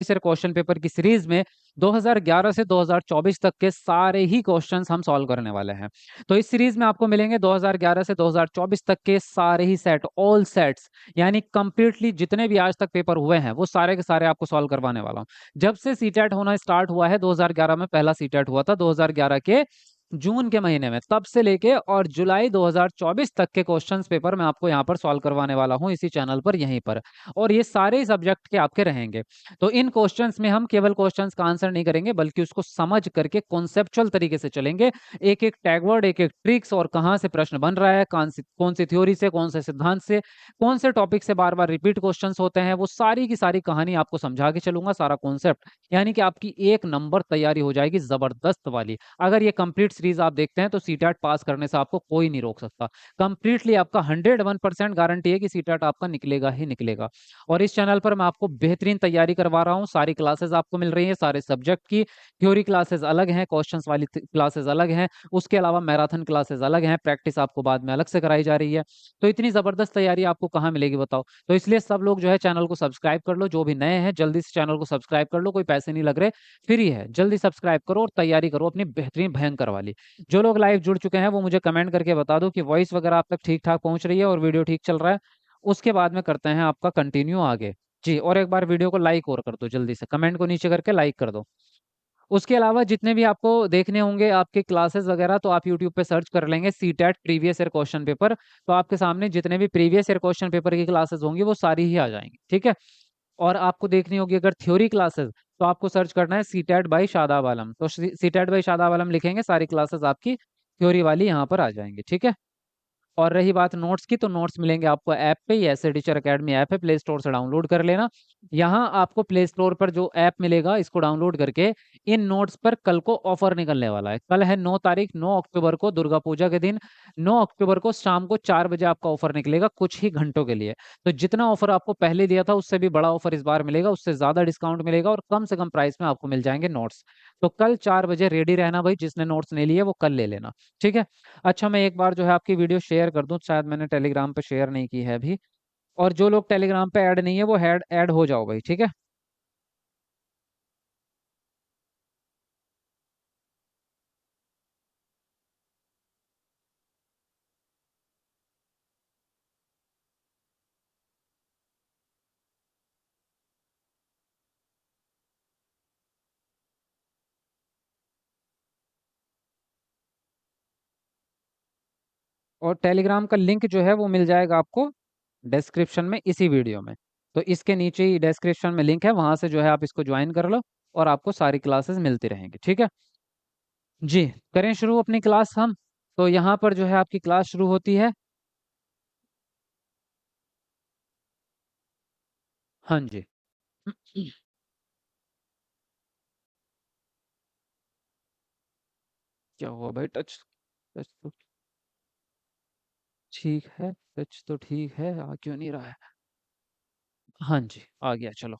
Year question paper की series में 2011 से 2024 तक के सारे ही क्वेश्चंस हम सॉल्व करने वाले हैं। तो इस सीरीज में आपको मिलेंगे 2011 से 2024 तक के सारे ही सेट, ऑल सेट्स, यानी कंप्लीटली जितने भी आज तक पेपर हुए हैं वो सारे के सारे आपको सॉल्व करवाने वाला हूँ। जब से सीटेट होना स्टार्ट हुआ है, 2011 में पहला सीटेट हुआ था, 2011 के जून के महीने में, तब से लेके और जुलाई 2024 तक के क्वेश्चंस पेपर मैं आपको यहाँ पर सॉल्व करवाने वाला हूँ इसी चैनल पर, यहीं पर। और ये सारे सब्जेक्ट के आपके रहेंगे। तो इन क्वेश्चंस में हम केवल क्वेश्चंस का आंसर नहीं करेंगे, बल्कि उसको समझ करके कॉन्सेप्चुअल तरीके से चलेंगे। एक एक टैगवर्ड, एक एक ट्रिक्स, और कहाँ से प्रश्न बन रहा है, कौन सी थ्योरी से, कौन से सिद्धांत से, कौन से टॉपिक से बार बार रिपीट क्वेश्चन होते हैं, वो सारी की सारी कहानी आपको समझा के चलूंगा, सारा कॉन्सेप्ट। यानी कि आपकी एक नंबर तैयारी हो जाएगी जबरदस्त वाली। अगर ये कंप्लीट सीरीज आप देखते हैं तो सीटेट पास करने से आपको कोई नहीं रोक सकता। कंप्लीटली आपका 101% गारंटी है कि सीटेट आपका निकलेगा ही निकलेगा। और इस चैनल पर मैं आपको बेहतरीन तैयारी करवा रहा हूँ, सारी क्लासेस आपको मिल रही है, सारे सब्जेक्ट की। थ्योरी क्लासेस अलग हैं, क्वेश्चंस वाली क्लासेस अलग हैं, उसके अलावा मैराथन क्लासेस अलग हैं, प्रैक्टिस आपको बाद में अलग से कराई जा रही है। तो इतनी जबरदस्त तैयारी आपको कहाँ मिलेगी बताओ। तो इसलिए सब लोग जो है चैनल को सब्सक्राइब कर लो, जो भी नए हैं जल्दी से चैनल को सब्सक्राइब कर लो, कोई पैसे नहीं लग रहे, फ्री है। जल्दी सब्सक्राइब करो और तैयारी करो अपनी बेहतरीन भयंकर वाली। जो लोग लाइव जुड़ चुके हैं वो मुझे कमेंट करके बता दो कि वॉइस वगैरह आप तक ठीक ठाक पहुंच रही है और वीडियो ठीक चल रहा है। उसके बाद में करते हैं आपका कंटिन्यू आगे। जी, और एक बार वीडियो को लाइक और कर दो, जल्दी से कमेंट को नीचे करके लाइक कर दो। उसके अलावा जितने भी आपको देखने होंगे आपके क्लासेस वगैरह, तो आप यूट्यूब पे सर्च कर लेंगे CTET previous year question paper, तो आपके सामने जितने भी प्रीवियस ईयर क्वेश्चन पेपर की क्लासेस होंगी वो सारी ही आ जाएंगी, ठीक है। और आपको देखनी होगी अगर थ्योरी क्लासेस, तो आपको सर्च करना है सीटेट बाई शादाब आलम, तो सीटेट बाई शादाब आलम लिखेंगे, सारी क्लासेस आपकी थ्योरी वाली यहाँ पर आ जाएंगी, ठीक है। और रही बात नोट्स की, तो नोट्स मिलेंगे आपको ऐप पे, ये ऐसे टीचर अकेडमी ऐप है, प्ले स्टोर से डाउनलोड कर लेना। यहाँ आपको प्ले स्टोर पर जो ऐप मिलेगा इसको डाउनलोड करके इन नोट्स पर कल को ऑफर निकलने वाला है। कल है 9 तारीख, 9 अक्टूबर को, दुर्गा पूजा के दिन 9 अक्टूबर को शाम को 4 बजे आपका ऑफर निकलेगा, कुछ ही घंटों के लिए। तो जितना ऑफर आपको पहले दिया था उससे भी बड़ा ऑफर इस बार मिलेगा, उससे ज्यादा डिस्काउंट मिलेगा और कम से कम प्राइस में आपको मिल जाएंगे नोट्स। तो कल 4 बजे रेडी रहना भाई, जिसने नोट्स नहीं लिए वो कल ले लेना, ठीक है। अच्छा, मैं एक बार जो है आपकी वीडियो शेयर कर दूं, शायद मैंने टेलीग्राम पे शेयर नहीं की है अभी। और जो लोग टेलीग्राम पे ऐड नहीं है वो ऐड ऐड हो जाओ भाई, ठीक है। और टेलीग्राम का लिंक जो है वो मिल जाएगा आपको डिस्क्रिप्शन में इसी वीडियो में। तो इसके नीचे ही डिस्क्रिप्शन में लिंक है, वहां से जो है आप इसको ज्वाइन कर लो और आपको सारी क्लासेस मिलती रहेंगी, ठीक है। जी, करें शुरू अपनी क्लास हम। तो यहाँ पर जो है आपकी क्लास शुरू होती है। हाँ जी। क्या हुआ भाई, टच टच तो ठीक है, टच तो ठीक है, आ क्यों नहीं रहा है। हाँ जी, आ गया, चलो।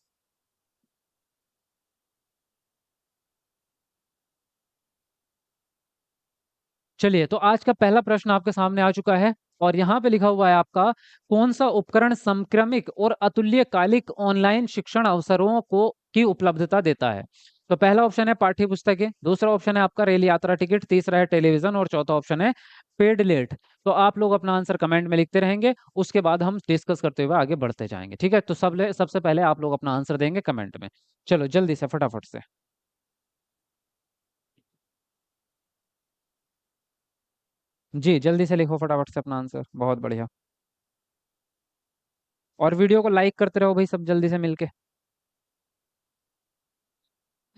चलिए, तो आज का पहला प्रश्न आपके सामने आ चुका है और यहाँ पे लिखा हुआ है आपका, कौन सा उपकरण समक्रमिक और अतुल्यकालिक ऑनलाइन शिक्षण अवसरों को की उपलब्धता देता है। तो पहला ऑप्शन है पाठ्य पुस्तकें, दूसरा ऑप्शन है आपका रेल यात्रा टिकट, तीसरा है टेलीविजन और चौथा ऑप्शन है पेड लेट। तो आप लोग अपना आंसर कमेंट में लिखते रहेंगे, उसके बाद हम डिस्कस करते हुए आगे बढ़ते जाएंगे, ठीक है। तो सबसे पहले आप लोग अपना आंसर देंगे कमेंट में। चलो जल्दी से फटाफट से। जी, जल्दी से लिखो फटाफट से अपना आंसर, बहुत बढ़िया। और वीडियो को लाइक करते रहो भाई सब जल्दी से मिलके।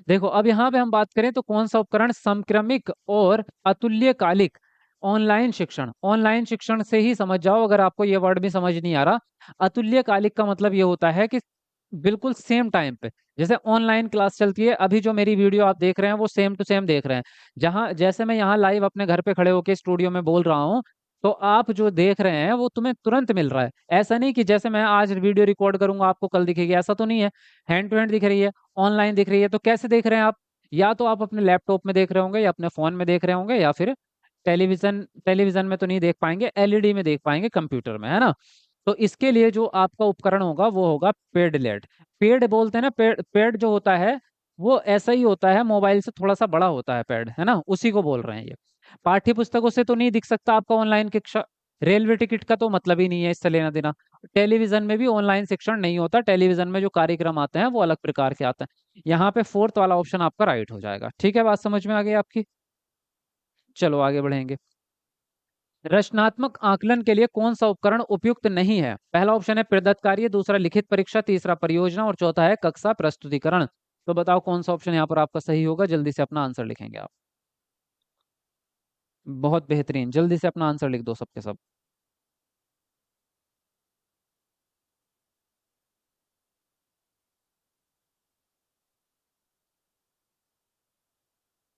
देखो, अब यहाँ पे हम बात करें तो कौन सा उपकरण समक्रमिक और अतुल्यकालिक ऑनलाइन शिक्षण से ही समझ जाओ, अगर आपको ये वर्ड भी समझ नहीं आ रहा। अतुल्यकालिक का मतलब ये होता है कि बिल्कुल सेम टाइम पे, जैसे ऑनलाइन क्लास चलती है, अभी जो मेरी वीडियो आप देख रहे हैं वो सेम टू सेम देख रहे हैं। जहां जैसे मैं यहाँ लाइव अपने घर पे खड़े होकर स्टूडियो में बोल रहा हूँ, तो आप जो देख रहे हैं वो तुम्हें तुरंत मिल रहा है। ऐसा नहीं कि जैसे मैं आज वीडियो रिकॉर्ड करूंगा आपको कल दिखेगी, ऐसा तो नहीं है। हैंड टू हैंड दिख रही है, ऑनलाइन दिख रही है। तो कैसे देख रहे हैं आप? या तो आप अपने लैपटॉप में देख रहे होंगे, या अपने फोन में देख रहे होंगे, या फिर टेलीविजन टेलीविजन में तो नहीं देख पाएंगे, एलईडी में देख पाएंगे कंप्यूटर में, है ना। तो इसके लिए जो आपका उपकरण होगा वो होगा पेड लेड। पेड बोलते हैं ना, पेड पेड जो होता है वो ऐसा ही होता है, मोबाइल से थोड़ा सा बड़ा होता है पेड, है ना, उसी को बोल रहे हैं ये। पाठ्य पुस्तकों से तो नहीं दिख सकता आपका ऑनलाइन शिक्षा। रेलवे टिकट का तो मतलब ही नहीं है इससे लेना देना। टेलीविजन में भी ऑनलाइन शिक्षण नहीं होता, टेलीविजन में जो कार्यक्रम आते हैं वो अलग प्रकार के आते हैं। यहाँ पे फोर्थ वाला ऑप्शन आपका राइट हो जाएगा। ठीक है, बात समझ में आ गई आपकी। चलो आगे बढ़ेंगे। रचनात्मक आकलन के लिए कौन सा उपकरण उपयुक्त नहीं है? पहला ऑप्शन है प्रदत्त कार्य, दूसरा लिखित परीक्षा, तीसरा परियोजना और चौथा है कक्षा प्रस्तुतिकरण। तो बताओ कौन सा ऑप्शन यहाँ पर आपका सही होगा, जल्दी से अपना आंसर लिखेंगे आप। बहुत बेहतरीन, जल्दी से अपना आंसर लिख दो सबके सब।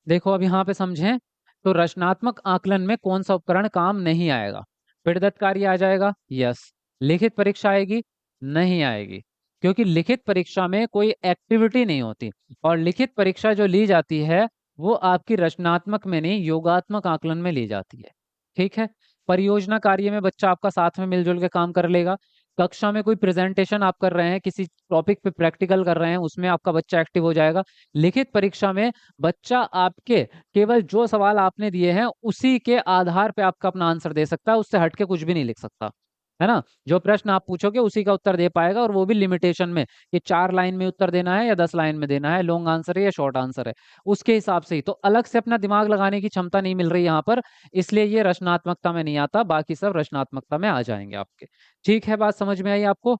देखो अब यहाँ पे समझें, तो रचनात्मक आकलन में कौन सा उपकरण काम नहीं आएगा? प्रदत्त कार्य आ जाएगा, यस। लिखित परीक्षा आएगी, नहीं आएगी, क्योंकि लिखित परीक्षा में कोई एक्टिविटी नहीं होती। और लिखित परीक्षा जो ली जाती है वो आपकी रचनात्मक में नहीं, योगात्मक आकलन में ली जाती है। ठीक है। परियोजना कार्य में बच्चा आपका साथ में मिलजुल के काम कर लेगा। कक्षा में कोई प्रेजेंटेशन आप कर रहे हैं, किसी टॉपिक पे प्रैक्टिकल कर रहे हैं, उसमें आपका बच्चा एक्टिव हो जाएगा। लिखित परीक्षा में बच्चा आपके केवल जो सवाल आपने दिए हैं उसी के आधार पे आपका अपना आंसर दे सकता है, उससे हटके कुछ भी नहीं लिख सकता, है ना। जो प्रश्न आप पूछोगे उसी का उत्तर दे पाएगा, और वो भी लिमिटेशन में, कि 4 लाइन में उत्तर देना है या 10 लाइन में देना है, लॉन्ग आंसर है या शॉर्ट आंसर है, उसके हिसाब से ही। तो अलग से अपना दिमाग लगाने की क्षमता नहीं मिल रही यहाँ पर, इसलिए ये रचनात्मकता में नहीं आता, बाकी सब रचनात्मकता में आ जाएंगे आपके। ठीक है, बात समझ में आई आपको।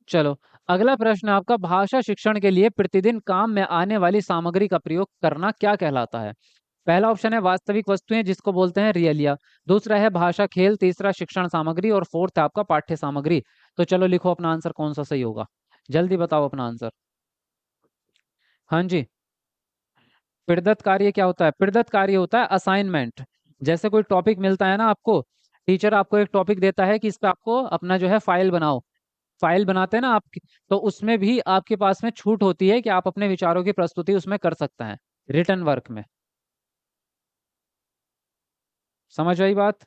चलो, अगला प्रश्न है आपका, भाषा शिक्षण के लिए प्रतिदिन काम में आने वाली सामग्री का प्रयोग करना क्या कहलाता है? पहला ऑप्शन है वास्तविक वस्तुएं, जिसको बोलते हैं रियलिया। दूसरा है भाषा खेल, तीसरा शिक्षण सामग्री और फोर्थ है आपका पाठ्य सामग्री। तो चलो लिखो अपना आंसर कौन सा सही होगा, जल्दी बताओ अपना आंसर। हाँ जी। प्रदत्त कार्य क्या होता है? प्रदत्त कार्य होता है असाइनमेंट। जैसे कोई टॉपिक मिलता है ना आपको, टीचर आपको एक टॉपिक देता है कि इस पे आपको अपना जो है फाइल बनाओ। फाइल बनाते हैं ना आप, तो उसमें भी आपके पास में छूट होती है कि आप अपने विचारों की प्रस्तुति उसमें कर सकते हैं, रिटर्न वर्क में। समझ आई बात।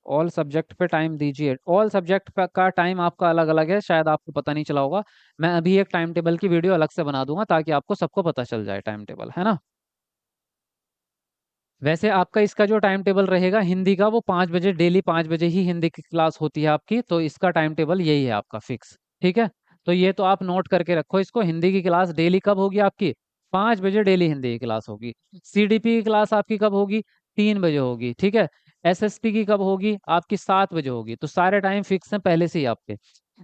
ऑल सब्जेक्ट पे टाइम दीजिए, ऑल सब्जेक्ट का टाइम आपका अलग अलग है, शायद आपको पता नहीं चला होगा। मैं अभी एक टाइम टेबल की वीडियो अलग से बना दूंगा ताकि आपको सबको पता चल जाए टाइम टेबल, है ना। वैसे आपका इसका जो टाइम टेबल रहेगा हिंदी का, वो 5 बजे, डेली 5 बजे ही हिंदी की क्लास होती है आपकी, तो इसका टाइम टेबल यही है आपका फिक्स। ठीक है। तो ये तो आप नोट करके रखो इसको, हिंदी की क्लास डेली कब होगी आपकी? 5 बजे डेली हिंदी की क्लास होगी। सीडीपी की क्लास आपकी कब होगी? 3 बजे होगी। ठीक है। एसएसपी की कब होगी? आपकी 7 बजे होगी। तो सारे टाइम फिक्स हैं पहले से ही आपके।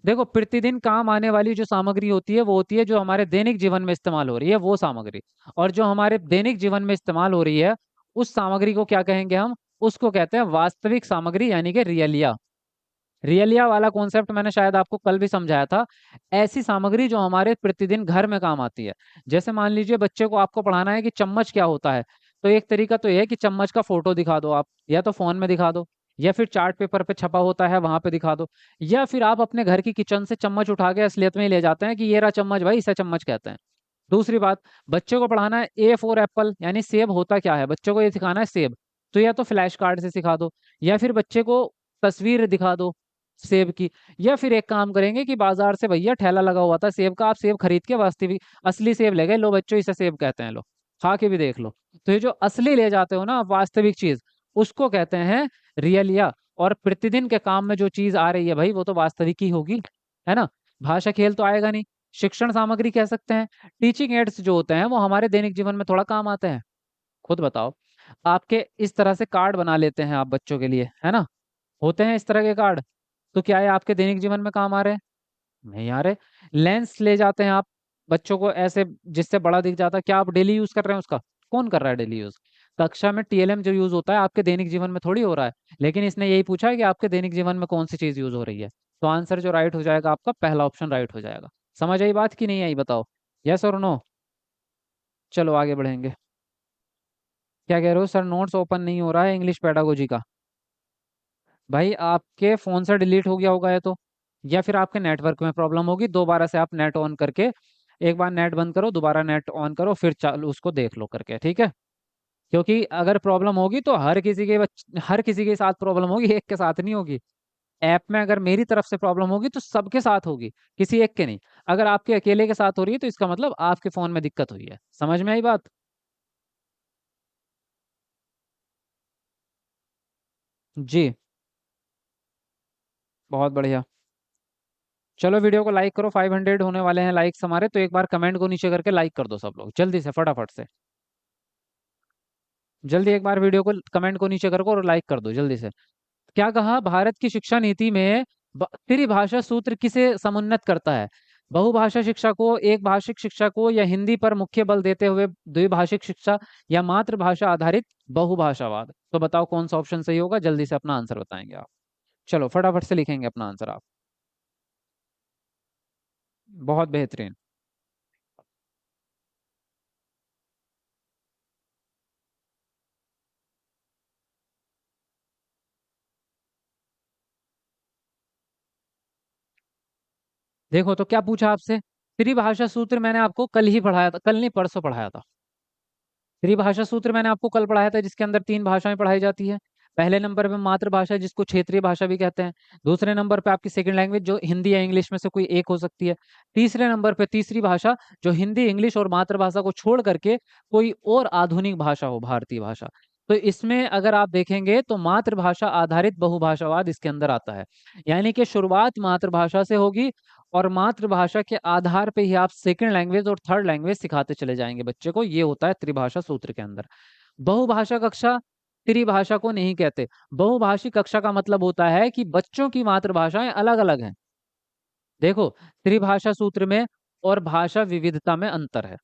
देखो, प्रतिदिन काम आने वाली जो सामग्री होती है वो होती है जो हमारे दैनिक जीवन में इस्तेमाल हो रही है, वो सामग्री। और जो हमारे दैनिक जीवन में इस्तेमाल हो रही है उस सामग्री को क्या कहेंगे हम? उसको कहते हैं वास्तविक सामग्री, यानी कि रियलिया। रियलिया वाला कॉन्सेप्ट मैंने शायद आपको कल भी समझाया था। ऐसी सामग्री जो हमारे प्रतिदिन घर में काम आती है। जैसे मान लीजिए बच्चे को आपको पढ़ाना है कि चम्मच क्या होता है, तो एक तरीका तो यह है कि चम्मच का फोटो दिखा दो आप, या तो फोन में दिखा दो, या फिर चार्ट पेपर पे छपा होता है वहां पे दिखा दो, या फिर आप अपने घर की किचन से चम्मच उठा के असलियत में ही ले जाते हैं कि ये रहा चम्मच भाई, इसे चम्मच कहते हैं। दूसरी बात, बच्चे को पढ़ाना है ए फॉर एप्पल, यानी सेब होता क्या है, बच्चों को ये सिखाना है सेब। तो या तो फ्लैश कार्ड से सिखा दो, या फिर बच्चे को तस्वीर दिखा दो सेब की, या फिर एक काम करेंगे कि बाजार से भैया ठेला लगा हुआ था सेब का, आप सेब खरीद के वास्तविक असली सेब ले गए, लो बच्चों इसे सेब कहते हैं, लो खा के भी देख लो। तो ये जो असली ले जाते हो ना आप, वास्तविक चीज, उसको कहते हैं रियलिया। और प्रतिदिन के काम में जो चीज आ रही है भाई, वो तो वास्तविक ही होगी, है ना। भाषा खेल तो आएगा नहीं। शिक्षण सामग्री कह सकते हैं। टीचिंग एड्स जो होते हैं वो हमारे दैनिक जीवन में थोड़ा काम आते हैं। खुद बताओ, आपके इस तरह से कार्ड बना लेते हैं आप बच्चों के लिए, है ना, होते हैं इस तरह के कार्ड, तो क्या है आपके दैनिक जीवन में काम आ रहे हैं? नहीं आ रहे। लेंस ले जाते हैं आप बच्चों को ऐसे, जिससे बड़ा दिख जाता है, क्या आप डेली यूज कर रहे हैं उसका? कौन कर रहा है डेली यूज? कक्षा में टीएलएम जो यूज होता है आपके दैनिक जीवन में थोड़ी हो रहा है। लेकिन इसने यही पूछा है कि आपके दैनिक जीवन में कौन सी चीज यूज हो रही है। तो आंसर जो राइट हो जाएगा आपका, पहला ऑप्शन राइट हो जाएगा। समझ आई बात की नहीं आई, बताओ, यस और नो। चलो आगे बढ़ेंगे। क्या कह रहे हो सर, नोट्स ओपन नहीं हो रहा है इंग्लिश पेडागोजी का? भाई आपके फोन से डिलीट हो गया होगा ये तो, या फिर आपके नेटवर्क में प्रॉब्लम होगी। दोबारा से आप नेट ऑन करके, एक बार नेट बंद करो, दोबारा नेट ऑन करो, फिर चालू उसको देख लो करके, ठीक है। क्योंकि अगर प्रॉब्लम होगी तो हर किसी के साथ प्रॉब्लम होगी, एक के साथ नहीं होगी। ऐप में अगर मेरी तरफ से प्रॉब्लम होगी तो सबके साथ होगी, किसी एक के नहीं। अगर आपके अकेले के साथ हो रही है तो इसका मतलब आपके फोन में दिक्कत हुई है। समझ में आई बात? जी, बहुत बढ़िया। चलो वीडियो को लाइक करो, 500 होने वाले हैं लाइक्स हमारे, तो एक बार कमेंट को नीचे करके लाइक कर दो सब लोग, जल्दी से, फटाफट से। जल्दी एक बार वीडियो को कमेंट को नीचे करो और लाइक कर दो जल्दी से। क्या कहा? भारत की शिक्षा नीति में त्रिभाषा सूत्र किसे समुन्नत करता है? बहुभाषा शिक्षा को, एक भाषिक शिक्षा को, या हिंदी पर मुख्य बल देते हुए द्विभाषिक शिक्षा, या मातृभाषा आधारित बहुभाषावाद? तो बताओ कौन सा ऑप्शन सही होगा, जल्दी से अपना आंसर बताएंगे आप। चलो फटाफट से लिखेंगे अपना आंसर आप। बहुत बेहतरीन। देखो तो क्या पूछा आपसे? त्रिभाषा सूत्र मैंने आपको कल ही पढ़ाया था, कल नहीं परसों पढ़ाया था। त्रिभाषा सूत्र मैंने आपको कल पढ़ाया था, जिसके अंदर तीन भाषाएं पढ़ाई जाती है। पहले नंबर पे मातृभाषा, जिसको क्षेत्रीय भाषा भी कहते हैं। दूसरे नंबर पे आपकी सेकंड लैंग्वेज, जो हिंदी या इंग्लिश में से कोई एक हो सकती है। तीसरे नंबर पे तीसरी भाषा, जो हिंदी इंग्लिश और मातृभाषा को छोड़ करके कोई और आधुनिक भाषा हो, भारतीय भाषा। तो इसमें अगर आप देखेंगे तो मातृभाषा आधारित बहुभाषावाद इसके अंदर आता है। यानी कि शुरुआत मातृभाषा से होगी, और मातृभाषा के आधार पे ही आप सेकंड लैंग्वेज और थर्ड लैंग्वेज सिखाते चले जाएंगे बच्चे को। ये होता है त्रिभाषा सूत्र के अंदर। बहुभाषा कक्षा त्रिभाषा को नहीं कहते। बहुभाषी कक्षा का मतलब होता है कि बच्चों की मातृभाषाएं अलग अलग हैं। देखो, त्रिभाषा सूत्र में और भाषा विविधता में अंतर है।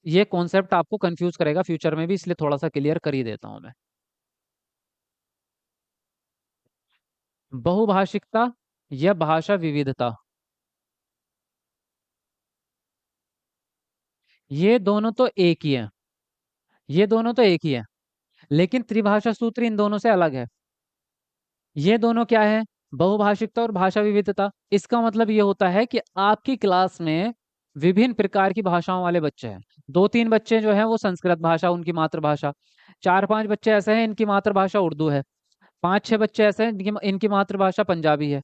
ये कॉन्सेप्ट आपको कंफ्यूज करेगा फ्यूचर में भी, इसलिए थोड़ा सा क्लियर कर ही देता हूं मैं। बहुभाषिकता या भाषा विविधता, ये दोनों तो एक ही है। ये दोनों तो एक ही है, लेकिन त्रिभाषा सूत्र इन दोनों से अलग है। ये दोनों क्या है? बहुभाषिकता और भाषा विविधता। इसका मतलब ये होता है कि आपकी क्लास में विभिन्न प्रकार की भाषाओं वाले बच्चे हैं। दो तीन बच्चे जो हैं वो संस्कृत भाषा उनकी मातृभाषा, चार पांच बच्चे ऐसे हैं इनकी मातृभाषा उर्दू है, पांच छह बच्चे ऐसे हैं इनकी इनकी मातृभाषा पंजाबी है,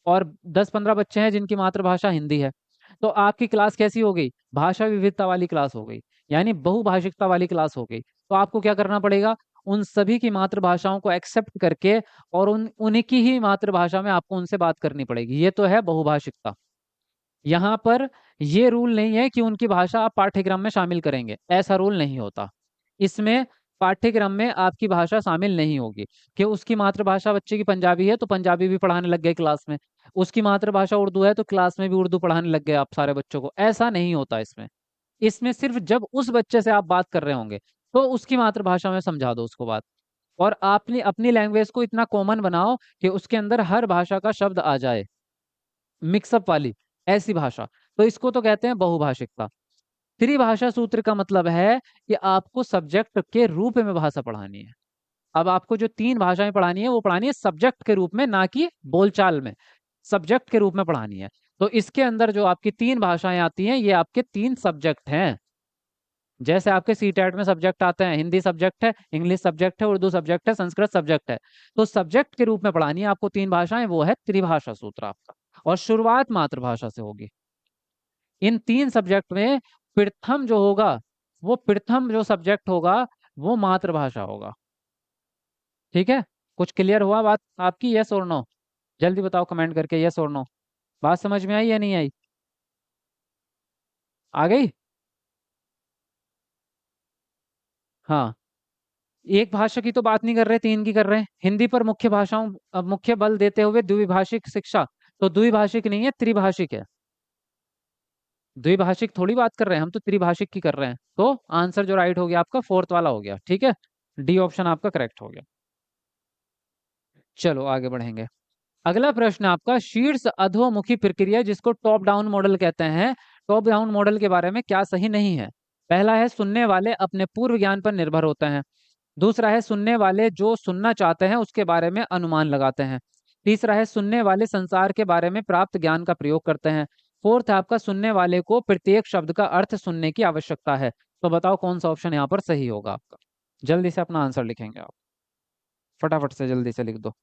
और 10-15 बच्चे हैं जिनकी मातृभाषा हिंदी है। तो आपकी क्लास कैसी हो गई? भाषा विविधता वाली क्लास हो गई, यानी बहुभाषिकता वाली क्लास हो गई। तो आपको क्या करना पड़ेगा? उन सभी की मातृभाषाओं को एक्सेप्ट करके और उन्हीं की ही मातृभाषा में आपको उनसे बात करनी पड़ेगी। ये तो है बहुभाषिकता। यहाँ पर ये रूल नहीं है कि उनकी भाषा आप पाठ्यक्रम में शामिल करेंगे, ऐसा रूल नहीं होता। इसमें पाठ्यक्रम में आपकी भाषा शामिल नहीं होगी। कि उसकी मातृभाषा बच्चे की पंजाबी है तो पंजाबी भी पढ़ाने लग गए क्लास में, उसकी मातृभाषा उर्दू है तो क्लास में भी उर्दू पढ़ाने लग गए आप सारे बच्चों को, ऐसा नहीं होता इसमें। इसमें सिर्फ जब उस बच्चे से आप बात कर रहे होंगे तो उसकी मातृभाषा में समझा दो उसको बात। और आपने अपनी लैंग्वेज को इतना कॉमन बनाओ कि उसके अंदर हर भाषा का शब्द आ जाए, मिक्सअप वाली ऐसी भाषा। तो इसको तो कहते हैं बहुभाषिकता। त्रिभाषा सूत्र का मतलब है कि आपको सब्जेक्ट के रूप में भाषा पढ़ानी है। अब आपको जो तीन भाषाएं पढ़ानी है वो पढ़ानी है सब्जेक्ट के रूप में, ना कि बोलचाल में। सब्जेक्ट के रूप में पढ़ानी है। तो इसके अंदर जो आपकी तीन भाषाएं आती हैं ये आपके तीन सब्जेक्ट हैं। जैसे आपके सीटेट में सब्जेक्ट आते हैं, हिंदी सब्जेक्ट है, इंग्लिश सब्जेक्ट है, उर्दू सब्जेक्ट है, संस्कृत सब्जेक्ट है। तो सब्जेक्ट के रूप में पढ़ानी है आपको तीन भाषाएं, वो है त्रिभाषा सूत्र आपका। और शुरुआत मातृभाषा से होगी। इन तीन सब्जेक्ट में प्रथम जो होगा, वो प्रथम जो सब्जेक्ट होगा वो मातृभाषा होगा। ठीक है? कुछ क्लियर हुआ बात आपकी? यस और नो? जल्दी बताओ कमेंट करके, यस और नो। बात समझ में आई या नहीं आई? आ गई? हाँ। एक भाषा की तो बात नहीं कर रहे, तीन की कर रहे हैं। हिंदी पर मुख्य भाषाओं मुख्य बल देते हुए द्विभाषिक शिक्षा, तो द्विभाषिक नहीं है, त्रिभाषिक है। द्विभाषिक थोड़ी बात कर रहे हैं हम, तो त्रिभाषिक की कर रहे हैं। तो आंसर जो राइट हो गया आपका फोर्थ वाला हो गया। ठीक है, डी ऑप्शन आपका करेक्ट हो गया। चलो आगे बढ़ेंगे। अगला प्रश्न आपका, शीर्ष अधोमुखी प्रक्रिया जिसको टॉप डाउन मॉडल कहते हैं, टॉप डाउन मॉडल के बारे में क्या सही नहीं है? पहला है, सुनने वाले अपने पूर्व ज्ञान पर निर्भर होते हैं। दूसरा है, सुनने वाले जो सुनना चाहते हैं उसके बारे में अनुमान लगाते हैं। तीसरा है, सुनने वाले संसार के बारे में प्राप्त ज्ञान का प्रयोग करते हैं। फोर्थ है आपका, सुनने वाले को प्रत्येक शब्द का अर्थ सुनने की आवश्यकता है। तो बताओ कौन सा ऑप्शन यहाँ पर सही होगा आपका? जल्दी से अपना आंसर लिखेंगे आप, फटाफट से जल्दी से लिख दो।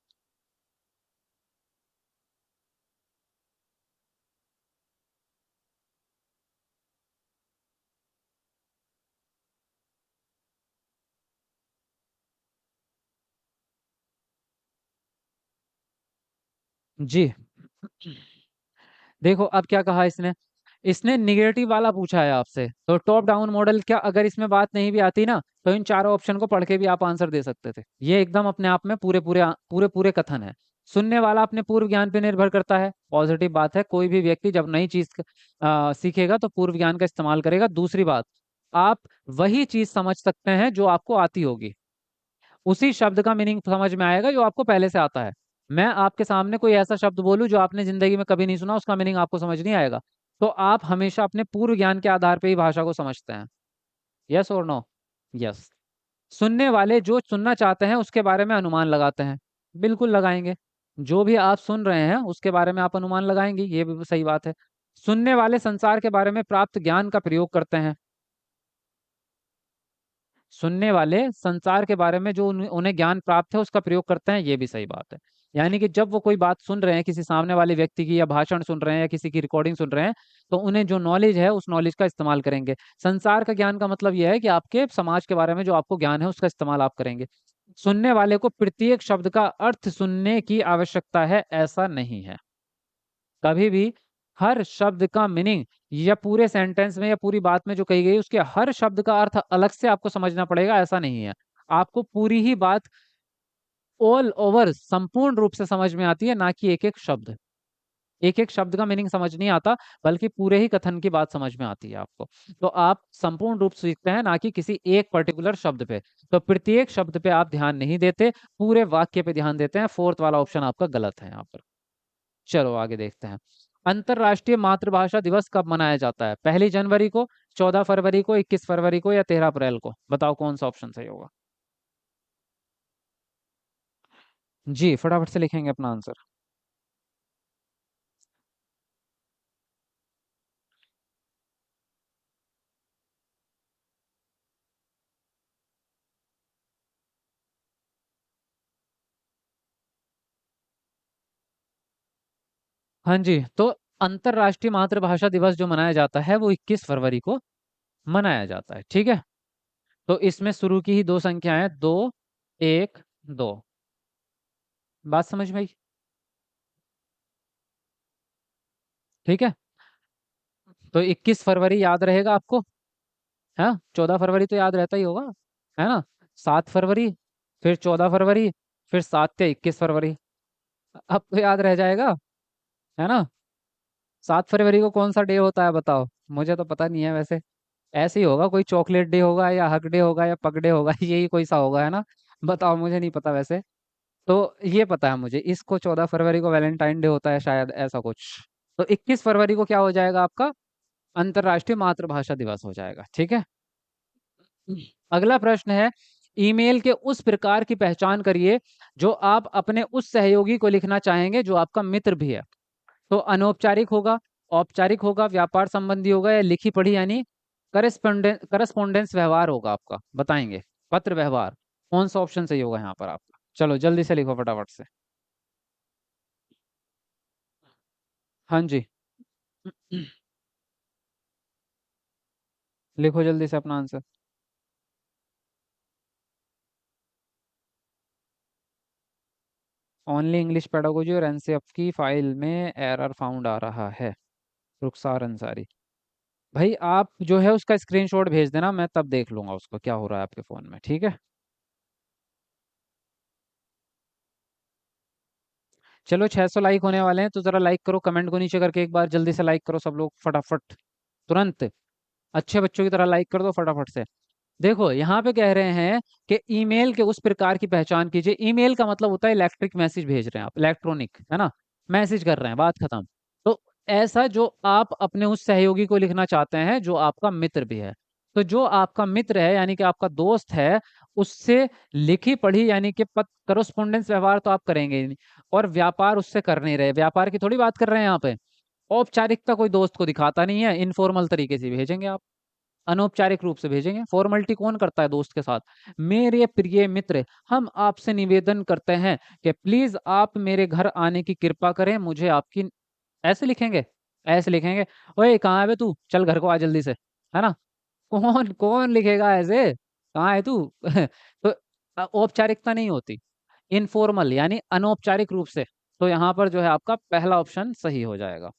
जी, देखो अब क्या कहा इसने। इसने निगेटिव वाला पूछा है आपसे, तो टॉप डाउन मॉडल क्या, अगर इसमें बात नहीं भी आती ना, तो इन चारों ऑप्शन को पढ़ के भी आप आंसर दे सकते थे। ये एकदम अपने आप में पूरे पूरे पूरे पूरे कथन है। सुनने वाला अपने पूर्व ज्ञान पे निर्भर करता है, पॉजिटिव बात है। कोई भी व्यक्ति जब नई चीज सीखेगा तो पूर्व ज्ञान का इस्तेमाल करेगा। दूसरी बात, आप वही चीज समझ सकते हैं जो आपको आती होगी, उसी शब्द का मीनिंग समझ में आएगा जो आपको पहले से आता है। मैं आपके सामने कोई ऐसा शब्द बोलूं जो आपने जिंदगी में कभी नहीं सुना, उसका मीनिंग आपको समझ नहीं आएगा। तो आप हमेशा अपने पूर्व ज्ञान के आधार पे ही भाषा को समझते हैं। यस और नो? यस। सुनने वाले जो सुनना चाहते हैं उसके बारे में अनुमान लगाते हैं। बिल्कुल लगाएंगे। जो भी आप सुन रहे हैं उसके बारे में आप अनुमान लगाएंगे, ये भी सही बात है। सुनने वाले संसार के बारे में प्राप्त ज्ञान का प्रयोग करते हैं। सुनने वाले संसार के बारे में जो उन्हें ज्ञान प्राप्त है उसका प्रयोग करते हैं, ये भी सही बात है। यानी कि जब वो कोई बात सुन रहे हैं किसी सामने वाले व्यक्ति की, या भाषण सुन रहे हैं या किसी की रिकॉर्डिंग सुन रहे हैं, तो उन्हें जो नॉलेज है उस नॉलेज का इस्तेमाल करेंगे। संसार का ज्ञान का मतलब यह है कि आपके समाज के बारे में जो आपको ज्ञान है उसका इस्तेमाल आप करेंगे। सुनने वाले को प्रत्येक शब्द का अर्थ सुनने की आवश्यकता है, ऐसा नहीं है। कभी भी हर शब्द का मीनिंग, या पूरे सेंटेंस में या पूरी बात में जो कही गई उसके हर शब्द का अर्थ अलग से आपको समझना पड़ेगा, ऐसा नहीं है। आपको पूरी ही बात ऑल ओवर संपूर्ण रूप से समझ में आती है, ना कि एक एक शब्द। एक एक शब्द का मीनिंग समझ नहीं आता, बल्कि पूरे ही कथन की बात समझ में आती है आपको। तो आप संपूर्ण रूप से सीखते हैं, ना कि किसी एक पर्टिकुलर शब्द पे। तो प्रत्येक शब्द पे आप ध्यान नहीं देते, पूरे वाक्य पे ध्यान देते हैं। फोर्थ वाला ऑप्शन आपका गलत है यहाँ पर। चलो आगे देखते हैं। अंतरराष्ट्रीय मातृभाषा दिवस कब मनाया जाता है? 1 जनवरी को, 14 फरवरी को, 21 फरवरी को, या 13 अप्रैल को? बताओ कौन सा ऑप्शन सही होगा। जी, फटाफट से लिखेंगे अपना आंसर। हाँ जी, तो अंतरराष्ट्रीय मातृभाषा दिवस जो मनाया जाता है वो 21 फरवरी को मनाया जाता है, ठीक है। तो इसमें शुरू की ही दो संख्याएं, 2, 1, 2। बात समझ में आई? ठीक है। तो 21 फरवरी याद रहेगा आपको? है, 14 फरवरी तो याद रहता ही होगा, है ना? 7 फरवरी, फिर 14 फरवरी, फिर 7 या 21 फरवरी। अब तो याद रह जाएगा, है ना? 7 फरवरी को कौन सा डे होता है बताओ? मुझे तो पता नहीं है वैसे। ऐसे ही होगा, कोई चॉकलेट डे होगा या हक डे होगा या पग डे होगा यही कोई सा होगा, है ना? बताओ, मुझे नहीं पता वैसे। तो ये पता है मुझे, इसको 14 फरवरी को वैलेंटाइन डे होता है शायद, ऐसा कुछ। तो 21 फरवरी को क्या हो जाएगा आपका? अंतरराष्ट्रीय मातृभाषा दिवस हो जाएगा, ठीक है। अगला प्रश्न है, ईमेल के उस प्रकार की पहचान करिए जो आप अपने उस सहयोगी को लिखना चाहेंगे जो आपका मित्र भी है। तो अनौपचारिक होगा, औपचारिक होगा, व्यापार संबंधी होगा, या लिखी पढ़ी यानी करस्पोंडेंस व्यवहार होगा आपका, बताएंगे। पत्र व्यवहार, कौन सा ऑप्शन सही होगा यहाँ पर आपका? चलो जल्दी से लिखो फटाफट से। हाँ जी। लिखो जल्दी से अपना आंसर। ओनली इंग्लिश पेडागोजी और एनसीएफ की फाइल में एरर फाउंड आ रहा है। रुखसार अंसारी। भाई आप जो है उसका स्क्रीनशॉट भेज देना, मैं तब देख लूंगा उसको क्या हो रहा है आपके फोन में, ठीक है। चलो 600 लाइक होने वाले हैं, तो जरा लाइक करो, कमेंट को नीचे करके एक बार जल्दी से लाइक करो सब लोग फटाफट, तुरंत। अच्छे बच्चों की तरह लाइक कर दो फटाफट से। देखो यहाँ पे कह रहे हैं कि ईमेल के उस प्रकार की पहचान कीजिए। ईमेल का मतलब होता है इलेक्ट्रिक मैसेज भेज रहे हैं आप, इलेक्ट्रॉनिक, है ना? मैसेज कर रहे हैं, बात खत्म। तो ऐसा जो आप अपने उस सहयोगी को लिखना चाहते हैं जो आपका मित्र भी है। तो जो आपका मित्र है यानी कि आपका दोस्त है, उससे लिखी पढ़ी यानी कि पत करस्पोंडेंस व्यवहार तो आप करेंगे ही नहीं। और व्यापार उससे कर नहीं रहे, व्यापार की थोड़ी बात कर रहे हैं यहाँ पे। औपचारिकता कोई दोस्त को दिखाता नहीं है, इनफॉर्मल तरीके से भेजेंगे आप। अनौपचारिक रूप से भेजेंगे। फॉर्मेलिटी कौन करता है दोस्त के साथ? मेरे प्रिय मित्र, हम आपसे निवेदन करते हैं कि प्लीज आप मेरे घर आने की कृपा करें, मुझे आपकी, ऐसे लिखेंगे, ऐसे लिखेंगे, ओए कहाँ है बे तू, चल घर को आ जल्दी से, है ना? कौन कौन लिखेगा ऐसे, कहाँ है तू? तो औपचारिकता नहीं होती, इनफॉर्मल यानी अनौपचारिक रूप से। तो यहाँ पर जो है आपका पहला ऑप्शन सही हो जाएगा।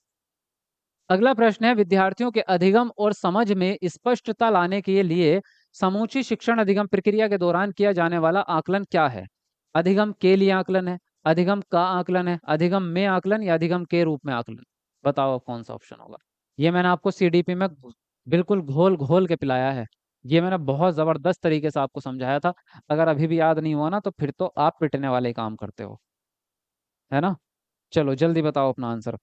अगला प्रश्न है, विद्यार्थियों के अधिगम और समझ में स्पष्टता लाने के लिए समूची शिक्षण अधिगम प्रक्रिया के दौरान किया जाने वाला आकलन क्या है? अधिगम के लिए आकलन है, अधिगम का आकलन है, अधिगम में आकलन, या अधिगम के रूप में आकलन? बताओ अब कौन सा ऑप्शन होगा। ये मैंने आपको सीडीपी में बिल्कुल घोल घोल के पिलाया है। ये मैंने बहुत जबरदस्त तरीके से आपको समझाया था। अगर अभी भी याद नहीं हुआ ना, तो फिर तो आप पिटने वाले काम करते हो, है ना? चलो जल्दी बताओ अपना आंसर,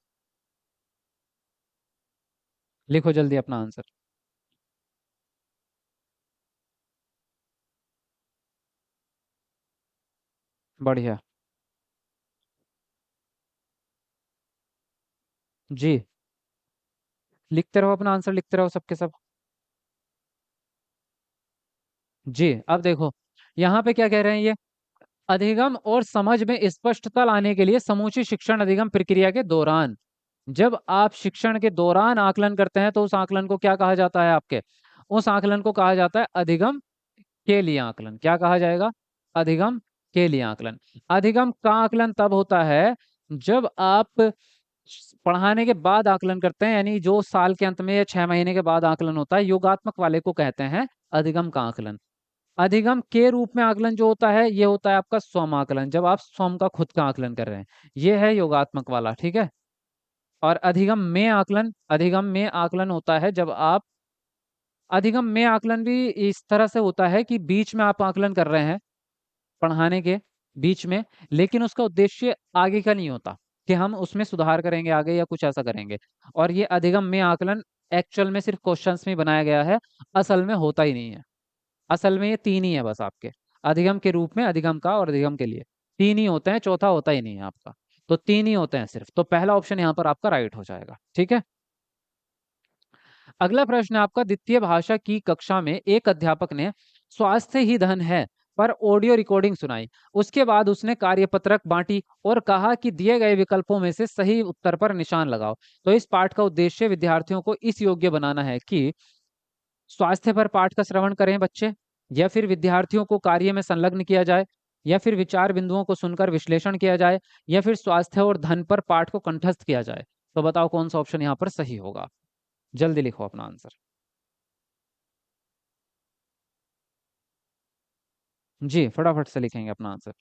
लिखो जल्दी अपना आंसर। बढ़िया। जी, लिखते रहो अपना आंसर, लिखते रहो सबके सब। जी, अब देखो यहाँ पे क्या कह रहे हैं ये, अधिगम और समझ में स्पष्टता लाने के लिए समूची शिक्षण अधिगम प्रक्रिया के दौरान, जब आप शिक्षण के दौरान आकलन करते हैं तो उस आकलन को क्या कहा जाता है आपके? उस आकलन को कहा जाता है अधिगम के लिए आकलन। क्या कहा जाएगा? अधिगम के लिए आकलन। अधिगम का आकलन तब होता है जब आप पढ़ाने के बाद आकलन करते हैं, यानी जो साल के अंत में या 6 महीने के बाद आकलन होता है, योगात्मक वाले को कहते हैं अधिगम का आकलन। अधिगम के रूप में आकलन जो होता है, ये होता है आपका स्वयं आकलन, जब आप स्वयं का खुद का आकलन कर रहे हैं, ये है योगात्मक वाला, ठीक है। और अधिगम में आकलन होता है जब आप, अधिगम में आकलन भी इस तरह से होता है कि बीच में आप आकलन कर रहे हैं पढ़ाने के बीच में, लेकिन उसका उद्देश्य आगे का नहीं होता कि हम उसमें सुधार करेंगे आगे या कुछ ऐसा करेंगे। और ये अधिगम में आकलन एक्चुअल में सिर्फ क्वेश्चंस में बनाया गया है, असल में होता ही नहीं है। असल में ये तीन ही है बस आपके, अधिगम के रूप में, अधिगम का और अधिगम के लिए तीन ही होते हैं, चौथा होता ही नहीं है आपका। तो तीन ही होते हैं सिर्फ, तो पहला ऑप्शन यहाँ पर आपका राइट हो जाएगा, ठीक है। अगला प्रश्न है आपका, द्वितीय भाषा की कक्षा में एक अध्यापक ने स्वास्थ्य ही धन है पर ऑडियो रिकॉर्डिंग सुनाई। उसके बाद उसने कार्यपत्रक बांटी और कहा कि दिए गए विकल्पों में से सही उत्तर पर निशान लगाओ। तो इस पाठ का उद्देश्य विद्यार्थियों को इस योग्य बनाना है कि स्वास्थ्य पर पाठ का श्रवण करें बच्चे, या फिर विद्यार्थियों को कार्य में संलग्न किया जाए, या फिर विचार बिंदुओं को सुनकर विश्लेषण किया जाए, या फिर स्वास्थ्य और धन पर पाठ को कंठस्थ किया जाए। तो बताओ कौन सा ऑप्शन यहाँ पर सही होगा। जल्दी लिखो अपना आंसर। जी, फटाफट से लिखेंगे अपना आंसर।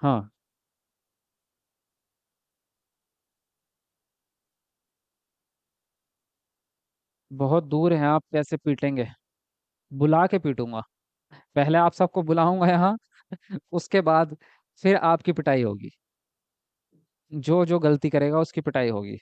हाँ, बहुत दूर हैं आप, कैसे पीटेंगे? बुला के पीटूंगा। पहले आप सबको बुलाऊंगा यहाँ, उसके बाद फिर आपकी पिटाई होगी। जो जो गलती करेगा उसकी पिटाई होगी।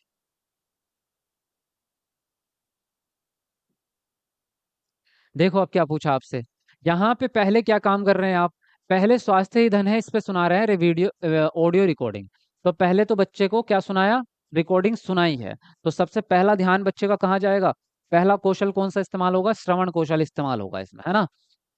देखो अब क्या पूछा आपसे, यहाँ पे पहले क्या काम कर रहे हैं आप? पहले स्वास्थ्य ही धन है इस पे सुना रहे हैं वीडियो ऑडियो रिकॉर्डिंग। तो पहले तो बच्चे को क्या सुनाया? रिकॉर्डिंग सुनाई है। तो सबसे पहला ध्यान बच्चे का कहाँ जाएगा? पहला कौशल कौन सा इस्तेमाल होगा? श्रवण कौशल इस्तेमाल होगा इसमें, है ना?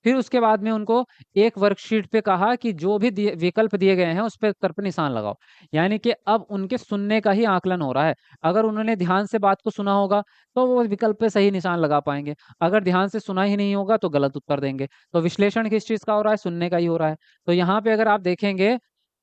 फिर उसके बाद में उनको एक वर्कशीट पे कहा कि जो भी विकल्प दिए गए हैं उस पे उत्तर पे निशान लगाओ। यानी कि अब उनके सुनने का ही आकलन हो रहा है। अगर उन्होंने ध्यान से बात को सुना होगा तो वो विकल्प पे सही निशान लगा पाएंगे। अगर ध्यान से सुना ही नहीं होगा तो गलत उत्तर देंगे। तो विश्लेषण किस चीज का हो रहा है? सुनने का ही हो रहा है। तो यहाँ पे अगर आप देखेंगे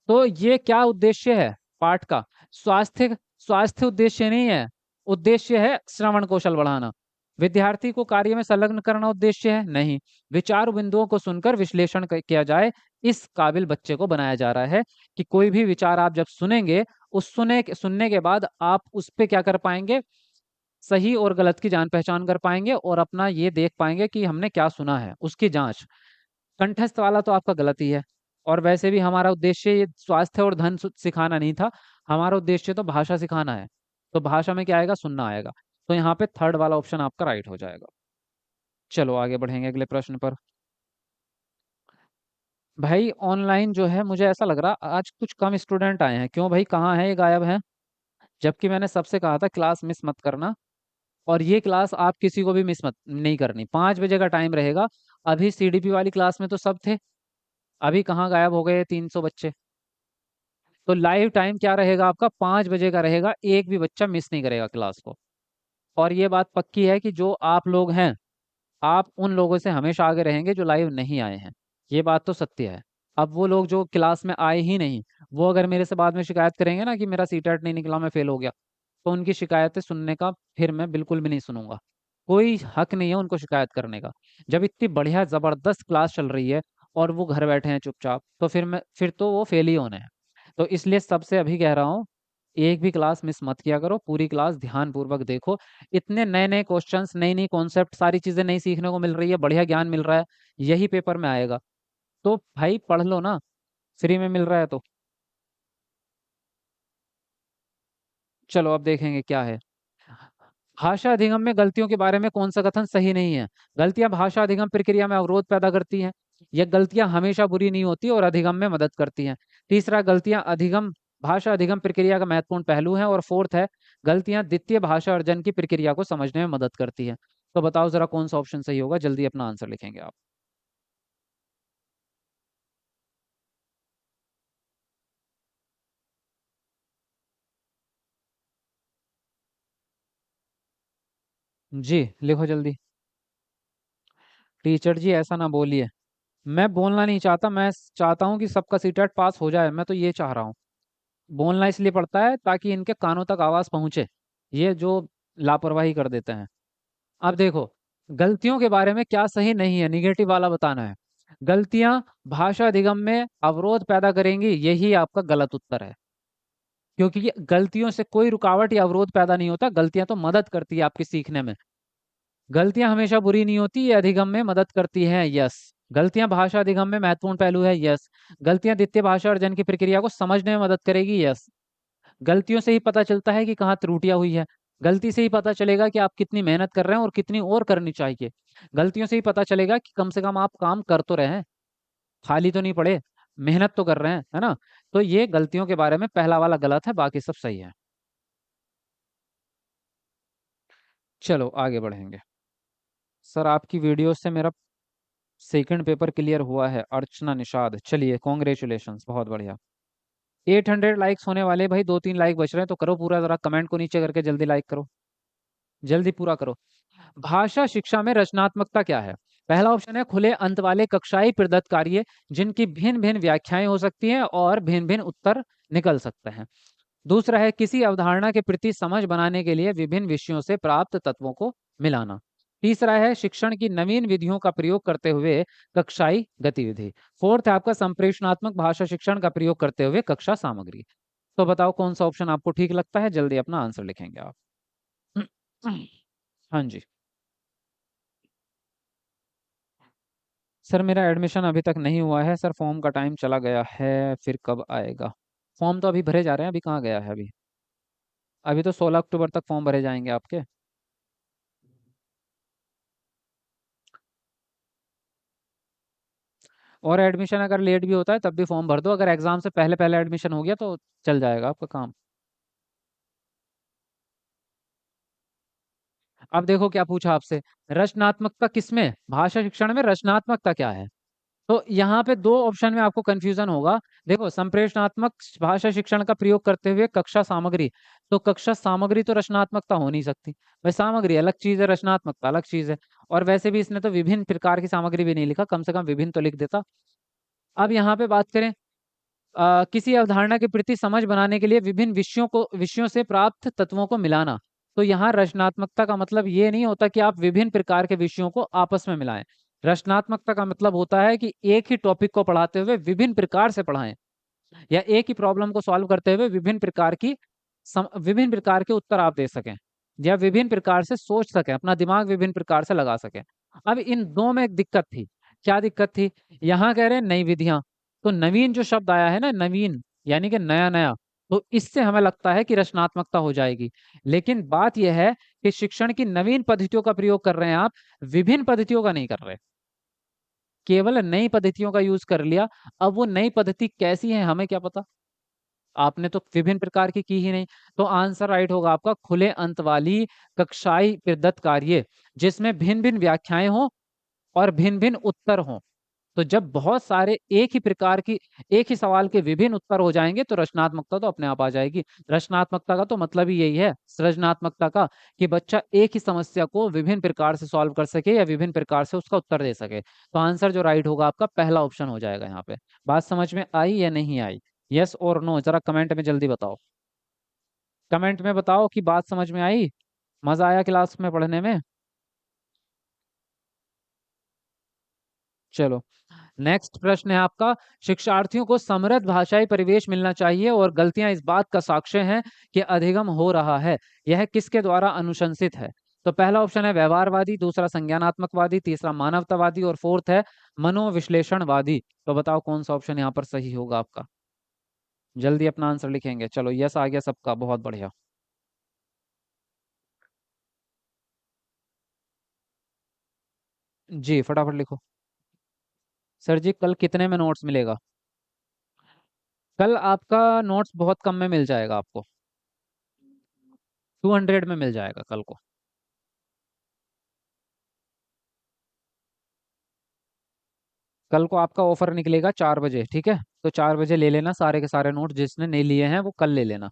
तो ये क्या उद्देश्य है पाठ का? स्वास्थ्य, स्वास्थ्य उद्देश्य नहीं है। उद्देश्य है श्रवण कौशल बढ़ाना। विद्यार्थी को कार्य में संलग्न करना उद्देश्य है? नहीं। विचार बिंदुओं को सुनकर विश्लेषण किया जाए, इस काबिल बच्चे को बनाया जा रहा है कि कोई भी विचार आप जब सुनेंगे, उस सुनने के बाद आप उस पे क्या कर पाएंगे? सही और गलत की जान पहचान कर पाएंगे और अपना ये देख पाएंगे कि हमने क्या सुना है, उसकी जांच। कंठस्थ वाला तो आपका गलत ही है। और वैसे भी हमारा उद्देश्य ये स्वास्थ्य और धन सिखाना नहीं था, हमारा उद्देश्य तो भाषा सिखाना है। तो भाषा में क्या आएगा? सुनना आएगा। तो यहाँ पे थर्ड वाला ऑप्शन आपका राइट हो जाएगा। चलो आगे बढ़ेंगे अगले प्रश्न पर। भाई ऑनलाइन जो है, मुझे ऐसा लग रहा आज कुछ कम स्टूडेंट आए हैं। क्यों भाई, कहाँ है ये, गायब है? जबकि मैंने सबसे कहा था क्लास मिस मत करना। और ये क्लास आप किसी को भी मिस मत नहीं करनी। 5 बजे का टाइम रहेगा। अभी सीडीपी वाली क्लास में तो सब थे, अभी कहाँ गायब हो गए 300 बच्चे। तो लाइव टाइम क्या रहेगा आपका, 5 बजे का रहेगा, एक भी बच्चा मिस नहीं करेगा क्लास को। और ये बात पक्की है कि जो आप लोग हैं, आप उन लोगों से हमेशा आगे रहेंगे जो लाइव नहीं आए हैं। ये बात तो सत्य है। अब वो लोग जो क्लास में आए ही नहीं, वो अगर मेरे से बाद में शिकायत करेंगे ना कि मेरा सीटेट नहीं निकला, मैं फेल हो गया, तो उनकी शिकायतें सुनने का फिर मैं बिल्कुल भी नहीं सुनूंगा। कोई हक नहीं है उनको शिकायत करने का। जब इतनी बढ़िया ज़बरदस्त क्लास चल रही है और वो घर बैठे हैं चुपचाप, तो फिर तो वो फेल ही होने हैं। तो इसलिए सबसे अभी कह रहा हूँ, एक भी क्लास मिस मत किया करो, पूरी क्लास ध्यानपूर्वक देखो। इतने नए-नए क्वेश्चंस, नई-नई कॉन्सेप्ट, सारी चीज़ें नई सीखने को मिल रही है, बढ़िया ज्ञान मिल रहा है, यही पेपर में आएगा। तो भाई पढ़ लो ना, फ्री में मिल रहा है तो। चलो अब देखेंगे क्या है। भाषा अधिगम में गलतियों के बारे में कौन सा कथन सही नहीं है? गलतियां भाषा अधिगम प्रक्रिया में अवरोध पैदा करती हैं। यह गलतियां हमेशा बुरी नहीं होती और अधिगम में मदद करती हैं। तीसरा, गलतियां अधिगम भाषा अधिगम प्रक्रिया का महत्वपूर्ण पहलू है। और फोर्थ है, गलतियां द्वितीय भाषा अर्जन की प्रक्रिया को समझने में मदद करती है। तो बताओ जरा कौन सा ऑप्शन सही होगा, जल्दी अपना आंसर लिखेंगे आप। जी लिखो जल्दी। टीचर जी ऐसा ना बोलिए, मैं बोलना नहीं चाहता, मैं चाहता हूँ कि सबका सीटेट पास हो जाए, मैं तो ये चाह रहा हूँ। बोलना इसलिए पड़ता है ताकि इनके कानों तक आवाज पहुंचे, ये जो लापरवाही कर देते हैं। अब देखो, गलतियों के बारे में क्या सही नहीं है, निगेटिव वाला बताना है। गलतियां भाषा अधिगम में अवरोध पैदा करेंगी, यही आपका गलत उत्तर है। क्योंकि ये गलतियों से कोई रुकावट या अवरोध पैदा नहीं होता, गलतियां तो मदद करती है आपके सीखने में। गलतियां हमेशा बुरी नहीं होती, ये अधिगम में मदद करती हैं, यस। गलतियां भाषा अधिगम में महत्वपूर्ण पहलू है, यस। गलतियां द्वितीय भाषा अर्जन की प्रक्रिया को समझने में मदद करेगी, यस। गलतियों से ही पता चलता है कि कहाँ त्रुटियां हुई है। गलती से ही पता चलेगा कि आप कितनी मेहनत कर रहे हैं और कितनी और करनी चाहिए। गलतियों से ही पता चलेगा कि कम से कम आप काम कर तो रहे हैं, खाली तो नहीं पड़े, मेहनत तो कर रहे हैं, है ना। तो ये गलतियों के बारे में पहला वाला गलत है, बाकी सब सही है। चलो आगे बढ़ेंगे। सर आपकी वीडियो से मेरा सेकंड पेपर क्लियर हुआ है, अर्चना निषाद, चलिए कॉन्ग्रेचुलेशंस, बहुत बढ़िया। 800 लाइक्स होने वाले भाई, 2-3 लाइक बच रहे हैं, तो करो पूरा, जरा कमेंट को नीचे करके जल्दी लाइक करो, जल्दी पूरा करो। भाषा शिक्षा में रचनात्मकता क्या है? पहला ऑप्शन है खुले अंत वाले कक्षाई प्रदत्त कार्य, जिनकी भिन्न भिन्न व्याख्याएं हो सकती हैं और भिन्न भिन्न उत्तर निकल सकते हैं। दूसरा है किसी अवधारणा के प्रति समझ बनाने के लिए विभिन्न विषयों से प्राप्त तत्वों को मिलाना। तीसरा है शिक्षण की नवीन विधियों का प्रयोग करते हुए कक्षाई गतिविधि। फोर्थ है आपका संप्रेषणात्मक भाषा शिक्षण का प्रयोग करते हुए कक्षा सामग्री। तो बताओ कौन सा ऑप्शन आपको ठीक लगता है, जल्दी अपना आंसर लिखेंगे आप। हाँ जी। सर मेरा एडमिशन अभी तक नहीं हुआ है सर, फॉर्म का टाइम चला गया है, फिर कब आएगा? फॉर्म तो अभी भरे जा रहे हैं, अभी कहाँ गया है अभी? अभी तो 16 अक्टूबर तक फॉर्म भरे जाएंगे आपके। और एडमिशन अगर लेट भी होता है तब भी फॉर्म भर दो, अगर एग्जाम से पहले पहले एडमिशन हो गया तो चल जाएगा आपका काम। अब देखो क्या पूछा आपसे, रचनात्मकता किसमें, भाषा शिक्षण में रचनात्मकता क्या है? तो यहाँ पे दो ऑप्शन में आपको कंफ्यूजन होगा। देखो, संप्रेषणात्मक भाषा शिक्षण का प्रयोग करते हुए कक्षा सामग्री, तो कक्षा सामग्री तो रचनात्मकता हो नहीं सकती भाई, सामग्री अलग चीज है, रचनात्मकता अलग चीज है। और वैसे भी इसने तो विभिन्न प्रकार की सामग्री भी नहीं लिखा, कम से कम विभिन्न तो लिख देता। अब यहाँ पे बात करें, किसी अवधारणा के प्रति समझ बनाने के लिए विभिन्न विषयों से प्राप्त तत्वों को मिलाना। तो यहाँ रचनात्मकता का मतलब ये नहीं होता कि आप विभिन्न प्रकार के विषयों को आपस में मिलाएं। रचनात्मकता का मतलब होता है कि एक ही टॉपिक को पढ़ाते हुए विभिन्न प्रकार से पढ़ाएं, या एक ही प्रॉब्लम को सॉल्व करते हुए विभिन्न प्रकार के उत्तर आप दे सकें, या विभिन्न प्रकार से सोच सकें, अपना दिमाग विभिन्न प्रकार से लगा सकें। अब इन दो में एक दिक्कत थी, क्या दिक्कत थी? यहाँ कह रहे हैं नई विधियां, तो नवीन जो शब्द आया है ना, नवीन यानी कि नया नया, तो इससे हमें लगता है कि रचनात्मकता हो जाएगी। लेकिन बात यह है कि शिक्षण की नवीन पद्धतियों का प्रयोग कर रहे हैं आप, विभिन्न पद्धतियों का नहीं कर रहे, केवल नई पद्धतियों का यूज कर लिया। अब वो नई पद्धति कैसी है हमें क्या पता, आपने तो विभिन्न प्रकार की ही नहीं। तो आंसर राइट होगा आपका खुले अंत वाली कक्षाई प्रदत्त कार्य, जिसमें भिन्न भिन्न व्याख्याएं हो और भिन्न भिन्न उत्तर हो। तो जब बहुत सारे एक ही प्रकार की, एक ही सवाल के विभिन्न उत्तर हो जाएंगे तो रचनात्मकता तो अपने आप आ जाएगी। रचनात्मकता का तो मतलब ही यही है, सृजनात्मकता का, कि बच्चा एक ही समस्या को विभिन्न प्रकार से सॉल्व कर सके या विभिन्न प्रकार से उसका उत्तर दे सके। तो आंसर जो राइट होगा आपका पहला ऑप्शन हो जाएगा यहाँ पे। बात समझ में आई या नहीं आई? यस और नो जरा कमेंट में जल्दी बताओ। कमेंट में बताओ कि बात समझ में आई, मजा आया क्लास में पढ़ने में। चलो, नेक्स्ट प्रश्न है आपका, शिक्षार्थियों को समृद्ध भाषाई परिवेश मिलना चाहिए और गलतियां इस बात का साक्ष्य हैं कि अधिगम हो रहा है, यह किसके द्वारा अनुशंसित है? तो पहला ऑप्शन है व्यवहारवादी, दूसरा संज्ञानात्मकवादी, तीसरा मानवतावादी और फोर्थ है मनोविश्लेषणवादी। तो बताओ कौन सा ऑप्शन यहाँ पर सही होगा आपका? जल्दी अपना आंसर लिखेंगे। चलो यस आ गया सबका, बहुत बढ़िया। जी फटाफट लिखो। सर जी कल कितने में नोट्स मिलेगा? कल आपका नोट्स बहुत कम में मिल जाएगा आपको, 200 में मिल जाएगा कल को। कल को आपका ऑफर निकलेगा 4 बजे, ठीक है? तो 4 बजे ले लेना सारे के सारे नोट, जिसने नहीं लिए हैं वो कल ले लेना।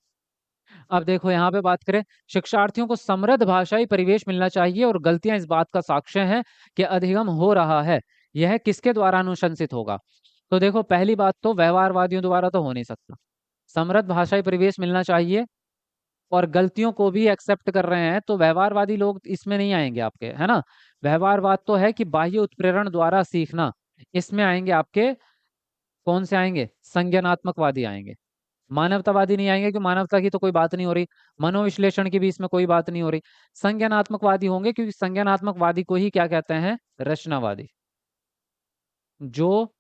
अब देखो यहाँ पे बात करें, शिक्षार्थियों को समृद्ध भाषाई परिवेश मिलना चाहिए और गलतियां इस बात का साक्ष्य हैं कि अधिगम हो रहा है, यह किसके द्वारा अनुशंसित होगा? तो देखो पहली बात तो व्यवहारवादियों द्वारा तो हो नहीं सकता। समृद्ध भाषाई परिवेश मिलना चाहिए और गलतियों को भी एक्सेप्ट कर रहे हैं, तो व्यवहारवादी लोग इसमें नहीं आएंगे आपके, है ना? व्यवहारवाद तो है कि बाह्य उत्प्रेरण द्वारा सीखना, इसमें आएंगे आपके, कौन से आएंगे? संज्ञानात्मकवादी आएंगे। मानवतावादी नहीं आएंगे क्योंकि मानवता की तो कोई बात नहीं हो रही, मनोविश्लेषण की भी इसमें कोई बात नहीं हो रही। संज्ञानात्मकवादी होंगे क्योंकि संज्ञानात्मकवादी को ही क्या कहते हैं? रचनावादी। जो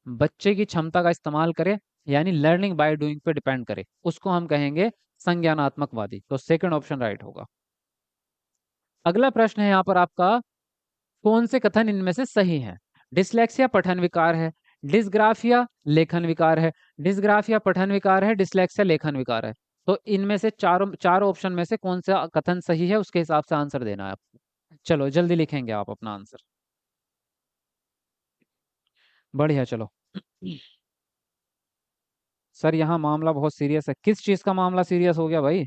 बच्चे की क्षमता का इस्तेमाल करे, यानी लर्निंग बाय डूइंग पे डिपेंड करे, उसको हम कहेंगे संज्ञानात्मकवादी। तो सेकंड ऑप्शन राइट होगा। अगला प्रश्न है यहाँ पर आपका, कौन से कथन इनमें से सही है? डिसलेक्सिया पठन विकार है, डिसग्राफिया लेखन विकार है, डिसग्राफिया पठन विकार है, डिसलेक्सिया लेखन विकार है। तो इनमें से चारों चार ऑप्शन में से कौन सा कथन सही है, उसके हिसाब से आंसर देना है आपको। चलो जल्दी लिखेंगे आप अपना आंसर। बढ़िया चलो। सर यहाँ मामला बहुत सीरियस है, किस चीज का मामला सीरियस हो गया भाई?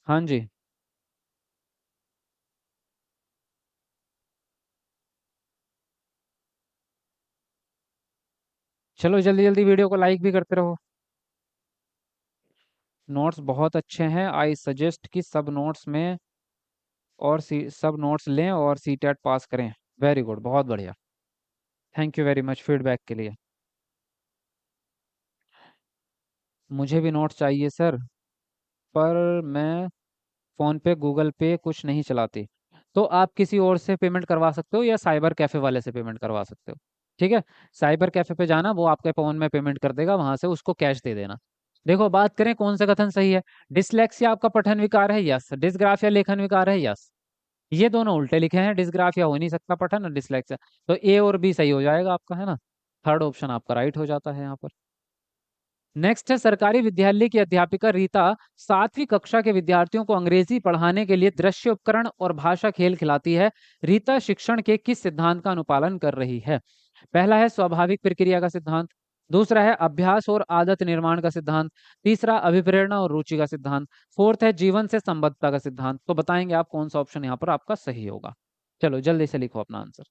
हाँ जी। चलो जल्दी जल्दी वीडियो को लाइक भी करते रहो। नोट्स बहुत अच्छे हैं, आई सजेस्ट कि सब नोट्स में और सब नोट्स लें और सीटेट पास करें। वेरी गुड, बहुत बढ़िया। Thank you very much feedback के लिए। मुझे भी नोट्स चाहिए सर, पर मैं फ़ोन पे गूगल पे कुछ नहीं चलाती। तो आप किसी और से पेमेंट करवा सकते हो या साइबर कैफ़े वाले से पेमेंट करवा सकते हो। ठीक है, साइबर कैफ़े पे जाना, वो आपके फ़ोन में पेमेंट कर देगा, वहाँ से उसको कैश दे देना। देखो बात करें कौन सा कथन सही है। डिसलेक्सिया आपका पठन विकार है, यस। डिसग्राफिया लेखन विकार है, यस। ये दोनों उल्टे लिखे हैं, डिसग्राफिया हो नहीं सकता पठन, और डिसलेक्सिया। तो ए और बी सही हो जाएगा आपका, है ना? थर्ड ऑप्शन आपका राइट हो जाता है यहाँ पर। नेक्स्ट है, सरकारी विद्यालय की अध्यापिका रीता 7वीं कक्षा के विद्यार्थियों को अंग्रेजी पढ़ाने के लिए दृश्य उपकरण और भाषा खेल खिलाती है। रीता शिक्षण के किस सिद्धांत का अनुपालन कर रही है? पहला है स्वाभाविक प्रक्रिया का सिद्धांत, दूसरा है अभ्यास और आदत निर्माण का सिद्धांत, तीसरा अभिप्रेरणा और रुचि का सिद्धांत, फोर्थ है जीवन से संबद्धता का सिद्धांत। तो बताएंगे आप कौन सा ऑप्शन यहाँ पर आपका सही होगा? चलो जल्दी से लिखो अपना आंसर।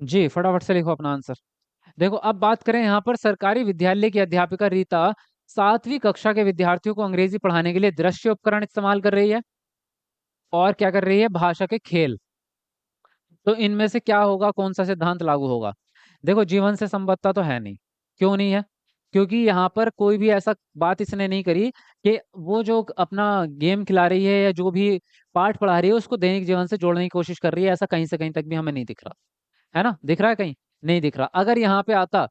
जी फटाफट से लिखो अपना आंसर। देखो अब बात करें यहाँ पर, सरकारी विद्यालय की अध्यापिका रीता 7वीं कक्षा के विद्यार्थियों को अंग्रेजी पढ़ाने के लिए दृश्य उपकरण इस्तेमाल कर रही है और क्या कर रही है? भाषा के खेल। तो इनमें से क्या होगा, कौन सा सिद्धांत लागू होगा? देखो जीवन से संबद्धता तो है नहीं। क्यों नहीं है? क्योंकि यहाँ पर कोई भी ऐसा बात इसने नहीं करी कि वो जो अपना गेम खिला रही है या जो भी पाठ पढ़ा रही है उसको दैनिक जीवन से जोड़ने की कोशिश कर रही है, ऐसा कहीं से कहीं तक भी हमें नहीं दिख रहा। है ना? दिख रहा है कहीं? नहीं दिख रहा। अगर यहाँ पे आता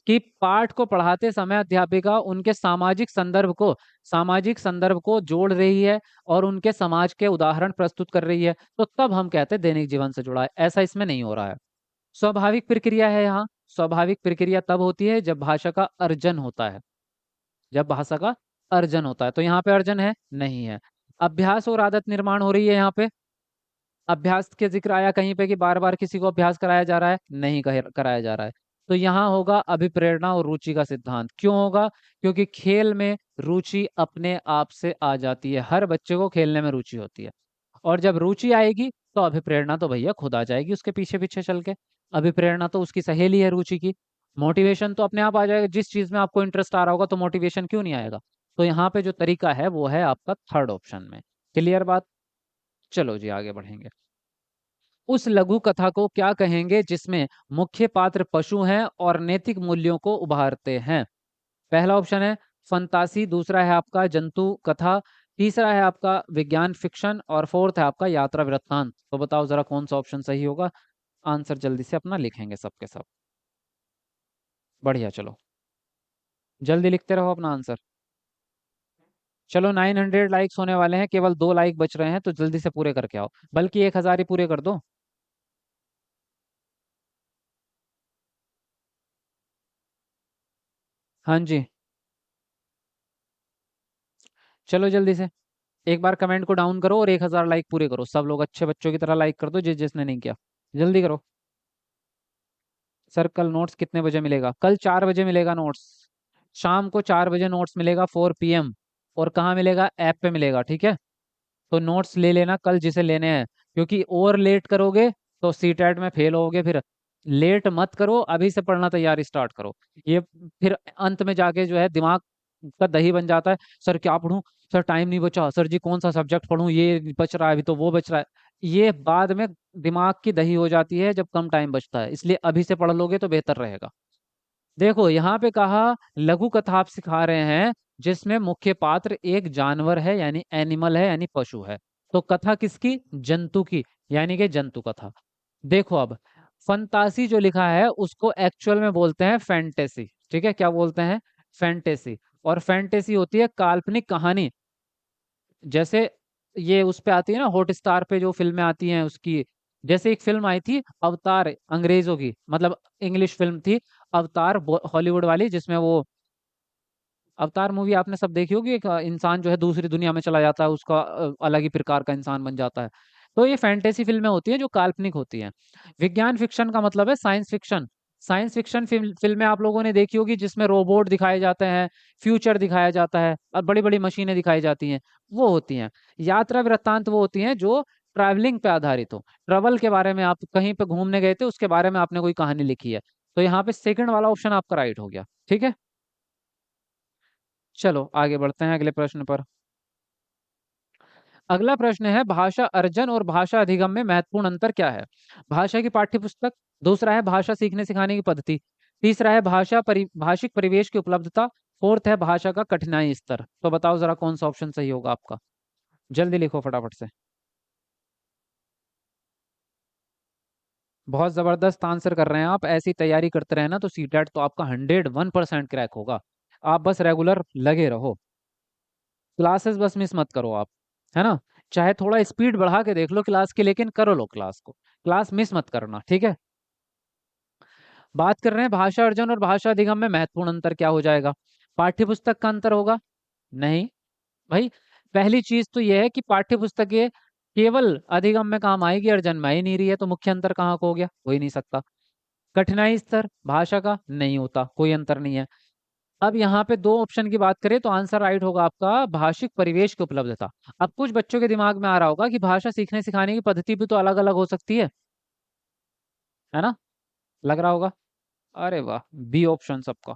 कि पाठ को पढ़ाते समय अध्यापिका उनके सामाजिक संदर्भ को जोड़ रही है और उनके समाज के उदाहरण प्रस्तुत कर रही है, तो तब हम कहते हैं दैनिक जीवन से जुड़ा है। ऐसा इसमें नहीं हो रहा है। स्वाभाविक प्रक्रिया है यहाँ। स्वाभाविक प्रक्रिया तब होती है जब भाषा का अर्जन होता है। जब भाषा का अर्जन होता है, तो यहाँ पे अर्जन है नहीं है। अभ्यास और आदत निर्माण हो रही है यहाँ पे। अभ्यास के जिक्र आया कहीं पे कि बार बार किसी को अभ्यास कराया जा रहा है, नहीं कराया जा रहा है। तो यहाँ होगा अभिप्रेरणा और रुचि का सिद्धांत। क्यों होगा? क्योंकि खेल में रुचि अपने आप से आ जाती है। हर बच्चे को खेलने में रुचि होती है, और जब रुचि आएगी तो अभिप्रेरणा तो भैया खुद आ जाएगी उसके पीछे पीछे चल के। अभिप्रेरणा तो उसकी सहेली है रुचि की। मोटिवेशन तो अपने आप आ जाएगा। जिस चीज में आपको इंटरेस्ट आ रहा होगा तो मोटिवेशन क्यों नहीं आएगा? तो यहाँ पे जो तरीका है वो है आपका थर्ड ऑप्शन में। क्लियर बात? चलो जी आगे बढ़ेंगे। उस लघु कथा को क्या कहेंगे जिसमें मुख्य पात्र पशु हैं और नैतिक मूल्यों को उभारते हैं? पहला ऑप्शन है फंतासी, दूसरा है आपका जंतु कथा, तीसरा है आपका विज्ञान फिक्शन, और फोर्थ है आपका यात्रा वृत्तांत। तो बताओ जरा कौन सा ऑप्शन सही होगा? आंसर जल्दी से अपना लिखेंगे सबके सब। बढ़िया, चलो जल्दी लिखते रहो अपना आंसर। चलो 900 लाइक्स होने वाले हैं, केवल 2 लाइक बच रहे हैं, तो जल्दी से पूरे करके आओ। बल्कि 1000 ही पूरे कर दो। हाँ जी, चलो जल्दी से एक बार कमेंट को डाउन करो और 1000 लाइक पूरे करो। सब लोग अच्छे बच्चों की तरह लाइक कर दो, जिसने नहीं किया। जल्दी करो। सर कल नोट्स कितने बजे मिलेगा? कल 4 बजे मिलेगा नोट्स। शाम को 4 बजे नोट्स मिलेगा, 4 PM। और कहाँ मिलेगा? ऐप पे मिलेगा, ठीक है। तो नोट्स ले लेना कल जिसे लेने हैं, क्योंकि और लेट करोगे तो सीटेट में फेल होगे फिर। लेट मत करो, अभी से पढ़ना तैयारी स्टार्ट करो। ये फिर अंत में जाके जो है दिमाग का दही बन जाता है। सर क्या पढूं? सर टाइम नहीं बचा। सर जी कौन सा सब्जेक्ट पढूं? ये बच रहा है अभी, तो वो बच रहा है। ये बाद में दिमाग की दही हो जाती है जब कम टाइम बचता है, इसलिए अभी से पढ़ लोगे तो बेहतर रहेगा। देखो यहाँ पे कहा लघु कथा आप सिखा रहे हैं जिसमें मुख्य पात्र एक जानवर है, यानी एनिमल है, यानी पशु है। तो कथा किसकी? जंतु की, यानी कि जंतु कथा। देखो अब फंतासी जो लिखा है उसको एक्चुअल में बोलते हैं फैंटेसी। ठीक है, क्या बोलते हैं? फैंटेसी। और फैंटेसी होती है काल्पनिक कहानी। जैसे ये उस पे आती है ना, हॉट स्टार पे जो फिल्में आती हैं उसकी। जैसे एक फिल्म आई थी अवतार, अंग्रेजों की, मतलब इंग्लिश फिल्म थी अवतार, हॉलीवुड वाली, जिसमें वो अवतार मूवी आपने सब देखी होगी। एक इंसान जो है दूसरी दुनिया में चला जाता है, उसका अलग ही प्रकार का इंसान बन जाता है। तो ये फैंटेसी फिल्में होती हैं जो काल्पनिक होती हैं। विज्ञान फिक्शन का मतलब है साइंस फिक्शन। साइंस फिक्शन फिल्में आप लोगों ने देखी होगी जिसमें रोबोट दिखाए जाते हैं, फ्यूचर दिखाया जाता है और बड़ी बड़ी मशीनें दिखाई जाती हैं, वो होती हैं। यात्रा वृत्तांत वो होती हैं जो ट्रैवलिंग पे आधारित हो। ट्रेवल के बारे में, आप कहीं पे घूमने गए थे उसके बारे में आपने कोई कहानी लिखी है। तो यहाँ पे सेकंड वाला ऑप्शन आपका राइट हो गया, ठीक है। चलो आगे बढ़ते हैं अगले प्रश्न पर। अगला प्रश्न है भाषा अर्जन और भाषा अधिगम में महत्वपूर्ण अंतर क्या है? भाषा की पाठ्य पुस्तक, दूसरा है भाषा सीखने सिखाने की पद्धति, तीसरा है भाषिक परिवेश की उपलब्धता, फोर्थ है भाषा का कठिनाई स्तर। तो बताओ जरा कौन सा ऑप्शन सही होगा आपका? जल्दी लिखो फटाफट से। बहुत जबरदस्त आंसर कर रहे हैं आप। ऐसी तैयारी करते रहे ना तो सीटेट तो आपका 101% क्रैक होगा। आप बस रेगुलर लगे रहो। क्लासेस बस मिस मत करो आप, है ना। चाहे थोड़ा स्पीड बढ़ा के देख लो क्लास की, लेकिन करो लो क्लास को। क्लास मिस मत करना, ठीक है। बात कर रहे हैं भाषा अर्जन और भाषा अधिगम में महत्वपूर्ण अंतर क्या हो जाएगा? पाठ्य पुस्तक का अंतर होगा? नहीं भाई। पहली चीज तो यह है कि पाठ्य पुस्तक ये केवल अधिगम में काम आएगी, अर्जन में आ ही नहीं रही है, तो मुख्य अंतर कहाँ को हो गया? हो ही नहीं सकता। कठिनाई स्तर भाषा का नहीं होता, कोई अंतर नहीं है। अब यहाँ पे दो ऑप्शन की बात करें तो आंसर राइट होगा आपका भाषिक परिवेश की उपलब्धता। अब कुछ बच्चों के दिमाग में आ रहा होगा कि भाषा सीखने सिखाने की पद्धति भी तो अलग अलग हो सकती है ना। लग रहा होगा। अरे वाह, बी ऑप्शन सबका।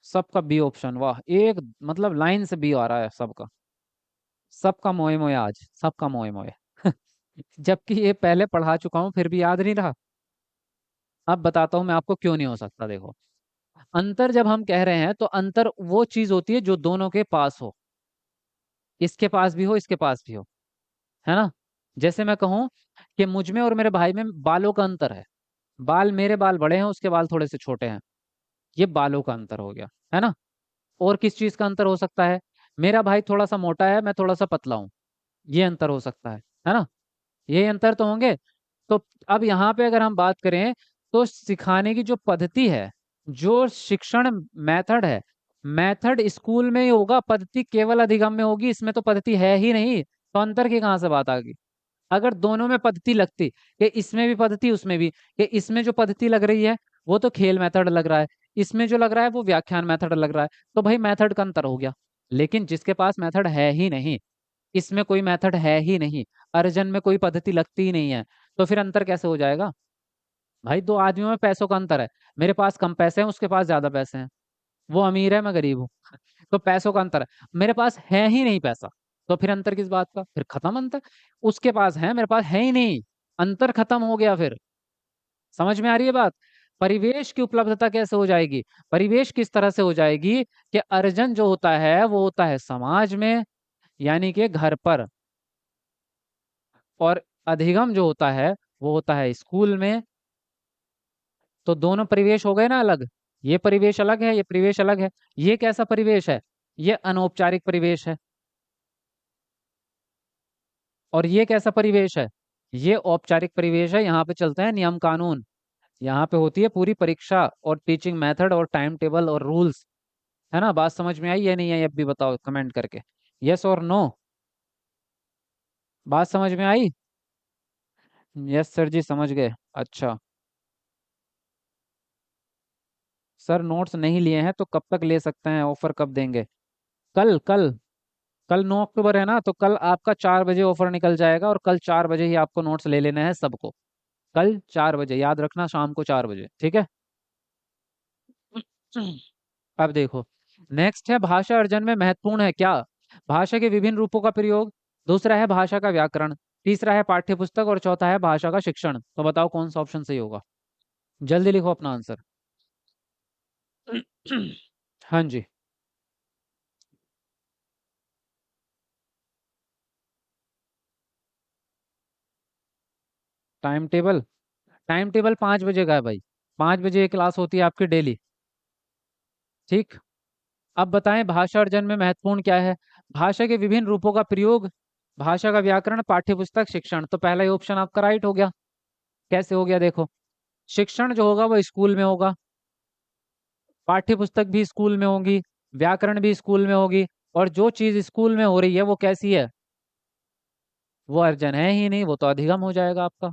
सबका बी ऑप्शन, वाह। एक मतलब लाइन से बी आ रहा है सबका। सबका मोए मोए, आज सबका मोए मोए। जबकि ये पहले पढ़ा चुका हूँ फिर भी याद नहीं रहा। अब बताता हूँ मैं आपको क्यों नहीं हो सकता। देखो, अंतर जब हम कह रहे हैं तो अंतर वो चीज होती है जो दोनों के पास हो। इसके पास भी हो, इसके पास भी हो, है ना। जैसे मैं कहूँ कि मुझ में और मेरे भाई में बालों का अंतर है। बाल, मेरे बाल बड़े हैं, उसके बाल थोड़े से छोटे हैं। ये बालों का अंतर हो गया, है ना। और किस चीज का अंतर हो सकता है? मेरा भाई थोड़ा सा मोटा है, मैं थोड़ा सा पतला हूँ, ये अंतर हो सकता है ना। ये अंतर तो होंगे। तो अब यहाँ पे अगर हम बात करें, तो सिखाने की जो पद्धति है, जो शिक्षण मेथड है, मेथड स्कूल में ही होगा, पद्धति केवल अधिगम में होगी, इसमें तो पद्धति है ही नहीं, तो अंतर की कहाँ से बात आ गई। अगर दोनों में पद्धति लगती, कि इसमें भी पद्धति उसमें भी, कि इसमें जो पद्धति लग रही है वो तो खेल मेथड लग रहा है, इसमें जो लग रहा है वो व्याख्यान मेथड लग रहा है, तो भाई मेथड का अंतर हो गया। लेकिन जिसके पास मेथड है ही नहीं, इसमें कोई मेथड है ही नहीं, अर्जन में कोई पद्धति लगती ही नहीं है, तो फिर अंतर कैसे हो जाएगा? भाई दो आदमियों में पैसों का अंतर है, मेरे पास कम पैसे हैं, उसके पास ज्यादा पैसे हैं, वो अमीर है, मैं गरीब हूँ, तो पैसों का अंतर है। मेरे पास है ही नहीं पैसा, तो फिर अंतर किस बात का, फिर खत्म अंतर। उसके पास है, मेरे पास है ही नहीं, अंतर खत्म हो गया फिर। समझ में आ रही है बात? परिवेश की उपलब्धता कैसे हो जाएगी? परिवेश किस तरह से हो जाएगी, कि अर्जन जो होता है वो होता है समाज में, यानी कि घर पर, और अधिगम जो होता है वो होता है स्कूल में। तो दोनों परिवेश हो गए ना अलग, ये परिवेश अलग है, ये परिवेश अलग है। ये कैसा परिवेश है? ये अनौपचारिक परिवेश है। और ये कैसा परिवेश है? ये औपचारिक परिवेश है, यहाँ पे चलते हैं नियम कानून, यहाँ पे होती है पूरी परीक्षा और टीचिंग मेथड और टाइम टेबल और रूल्स। है ना, बात समझ में आई या नहीं आई, अब भी बताओ कमेंट करके, यस और नो। बात समझ में आई? यस सर जी, समझ गए। अच्छा, सर नोट्स नहीं लिए हैं तो कब तक ले सकते हैं, ऑफर कब देंगे? कल कल कल 9 अक्टूबर है ना, तो कल आपका 4 बजे ऑफर निकल जाएगा, और कल 4 बजे ही आपको नोट्स ले लेना है सबको। कल 4 बजे, याद रखना, शाम को 4 बजे, ठीक है। अब देखो, नेक्स्ट है भाषा अर्जन में महत्वपूर्ण है क्या? भाषा के विभिन्न रूपों का प्रयोग, दूसरा है भाषा का व्याकरण, तीसरा है पाठ्य पुस्तक, और चौथा है भाषा का शिक्षण। तो बताओ कौन सा ऑप्शन सही होगा? जल्दी लिखो अपना आंसर। हाँ जी। टाइम टेबल, टाइम टेबल 5 बजे का है भाई, 5 बजे ये क्लास होती है आपकी डेली। ठीक। अब बताएं भाषा अर्जन में महत्वपूर्ण क्या है? भाषा के विभिन्न रूपों का प्रयोग, भाषा का व्याकरण, पाठ्य पुस्तक, शिक्षण। तो पहला ही ऑप्शन आपका राइट हो गया। कैसे हो गया देखो, शिक्षण जो होगा वो स्कूल में होगा, पाठ्य पुस्तक भी स्कूल में होगी, व्याकरण भी स्कूल में होगी, और जो चीज स्कूल में हो रही है वो कैसी है? वो अर्जन है ही नहीं, वो तो अधिगम हो जाएगा आपका।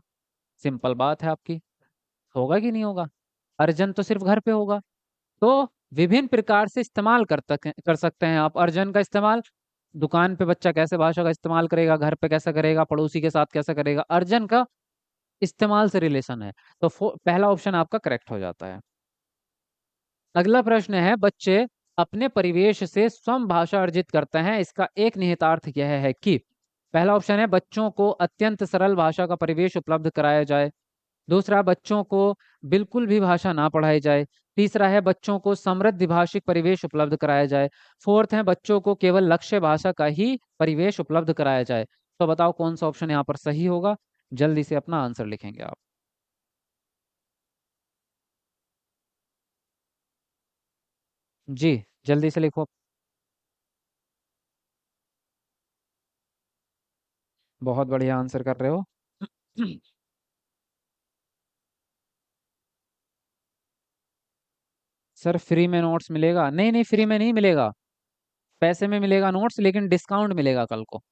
सिंपल बात है आपकी। होगा कि नहीं होगा? अर्जन तो सिर्फ घर पे होगा। तो विभिन्न प्रकार से इस्तेमाल कर सकते हैं आप अर्जन का इस्तेमाल। दुकान पे बच्चा कैसे भाषा का इस्तेमाल करेगा, घर पे कैसे करेगा, पड़ोसी के साथ कैसे करेगा, अर्जन का इस्तेमाल से रिलेशन है। तो पहला ऑप्शन आपका करेक्ट हो जाता है। अगला प्रश्न है, बच्चे अपने परिवेश से स्वयं भाषा अर्जित करते हैं, इसका एक निहितार्थ यह है कि, पहला ऑप्शन है बच्चों को अत्यंत सरल भाषा का परिवेश उपलब्ध कराया जाए, दूसरा बच्चों को बिल्कुल भी भाषा ना पढ़ाई जाए, तीसरा है बच्चों को समृद्ध भाषिक परिवेश उपलब्ध कराया जाए, फोर्थ है बच्चों को केवल लक्ष्य भाषा का ही परिवेश उपलब्ध कराया जाए। तो बताओ कौन सा ऑप्शन यहाँ पर सही होगा? जल्दी से अपना आंसर लिखेंगे आप। जी, जल्दी से लिखो। बहुत बढ़िया आंसर कर रहे हो। सर फ्री में नोट्स मिलेगा? नहीं नहीं, फ्री में नहीं मिलेगा, पैसे में मिलेगा नोट्स, लेकिन डिस्काउंट मिलेगा कल को।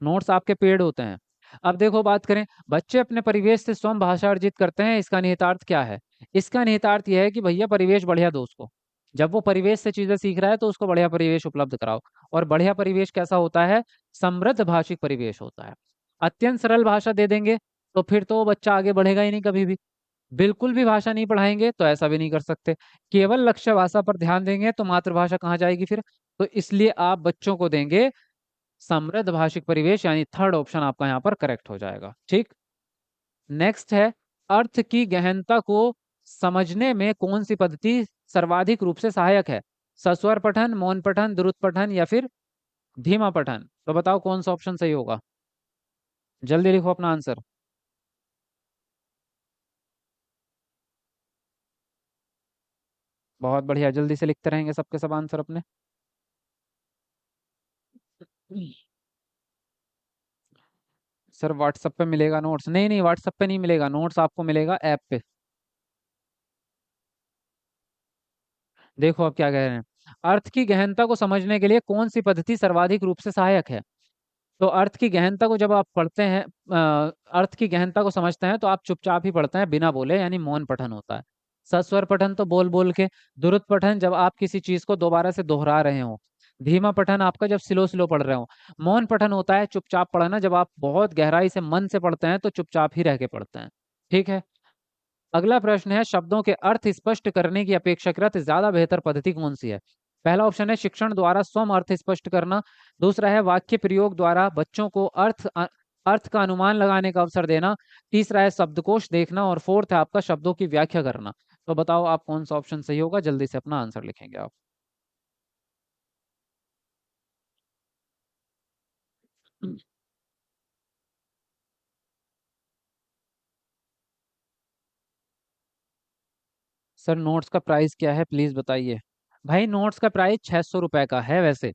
नोट्स आपके पेड होते हैं। अब देखो, बात करें बच्चे अपने परिवेश से स्वयं भाषा अर्जित करते हैं, इसका निहितार्थ क्या है? इसका निहितार्थ यह है कि भैया परिवेश बढ़िया दो उसको। जब वो परिवेश से चीजें सीख रहा है तो उसको बढ़िया परिवेश उपलब्ध कराओ। और बढ़िया परिवेश कैसा होता है? समृद्ध भाषिक परिवेश होता है। अत्यंत सरल भाषा दे देंगे तो फिर तो वो बच्चा आगे बढ़ेगा ही नहीं कभी भी। बिल्कुल भी भाषा नहीं पढ़ाएंगे तो ऐसा भी नहीं कर सकते। केवल लक्ष्य भाषा पर ध्यान देंगे तो मातृभाषा कहाँ जाएगी फिर? तो इसलिए आप बच्चों को देंगे समृद्ध भाषिक परिवेश, यानी थर्ड ऑप्शन आपका यहाँ पर करेक्ट हो जाएगा। ठीक। नेक्स्ट है, अर्थ की गहनता को समझने में कौन सी पद्धति सर्वाधिक रूप से सहायक है? सस्वर पठन, मौन पठन, द्रुत पठन, या फिर धीमा पठन? तो बताओ कौन सा ऑप्शन सही होगा? जल्दी लिखो अपना आंसर। बहुत बढ़िया, जल्दी से लिखते रहेंगे सबके सब आंसर अपने। सर व्हाट्सएप पे मिलेगा नोट्स? नहीं नहीं, व्हाट्सएप पे नहीं मिलेगा नोट्स, आपको मिलेगा ऐप पे। देखो अब क्या कह रहे हैं। अर्थ की गहनता को समझने के लिए कौन सी पद्धति सर्वाधिक रूप से सहायक है? तो अर्थ की गहनता को जब आप पढ़ते हैं, अर्थ की गहनता को समझते हैं तो आप चुपचाप ही पढ़ते हैं बिना बोले, यानी मौन पठन होता है। सस्वर पठन तो बोल बोल के। द्रुत पठन जब आप किसी चीज को दोबारा से दोहरा रहे हो। धीमा पठन आपका जब स्लो स्लो पढ़ रहे हो। मौन पठन होता है चुपचाप पढ़ना, जब आप बहुत गहराई से मन से पढ़ते हैं तो चुपचाप ही रह के पढ़ते हैं। ठीक है। अगला प्रश्न है, शब्दों के अर्थ स्पष्ट करने की अपेक्षाकृत ज्यादा बेहतर पद्धति कौन सी है? पहला ऑप्शन है शिक्षण द्वारा स्वयं अर्थ स्पष्ट करना। दूसरा है वाक्य प्रयोग द्वारा बच्चों को अर्थ का अनुमान लगाने का अवसर देना। तीसरा है शब्दकोश देखना, और फोर्थ है आपका शब्दों की व्याख्या करना। तो बताओ आप कौन सा ऑप्शन सही होगा, जल्दी से अपना आंसर लिखेंगे आप। सर नोट्स का प्राइस क्या है, प्लीज बताइए। भाई नोट्स का प्राइस 600 रुपए का है वैसे,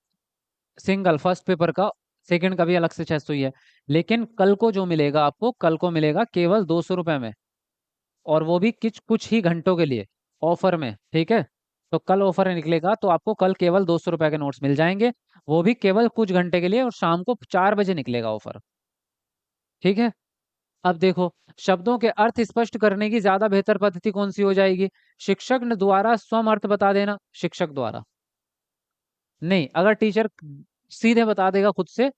सिंगल फर्स्ट पेपर का। सेकंड का भी अलग से 600 ही है। लेकिन कल को जो मिलेगा आपको, कल को मिलेगा केवल 200 रुपए में। और वो भी कुछ कुछ ही घंटों के लिए, ऑफर में। ठीक है। तो कल ऑफर निकलेगा तो आपको कल केवल 200 रुपए के नोट्स मिल जाएंगे। वो भी केवल कुछ घंटे के लिए, और शाम को 4 बजे निकलेगा ऑफर। ठीक है। अब देखो, शब्दों के अर्थ स्पष्ट करने की ज्यादा बेहतर पद्धति कौन सी हो जाएगी? शिक्षक ने द्वारा स्वयं अर्थ बता देना, शिक्षक द्वारा। नहीं, अगर टीचर सीधे बता देगा खुद से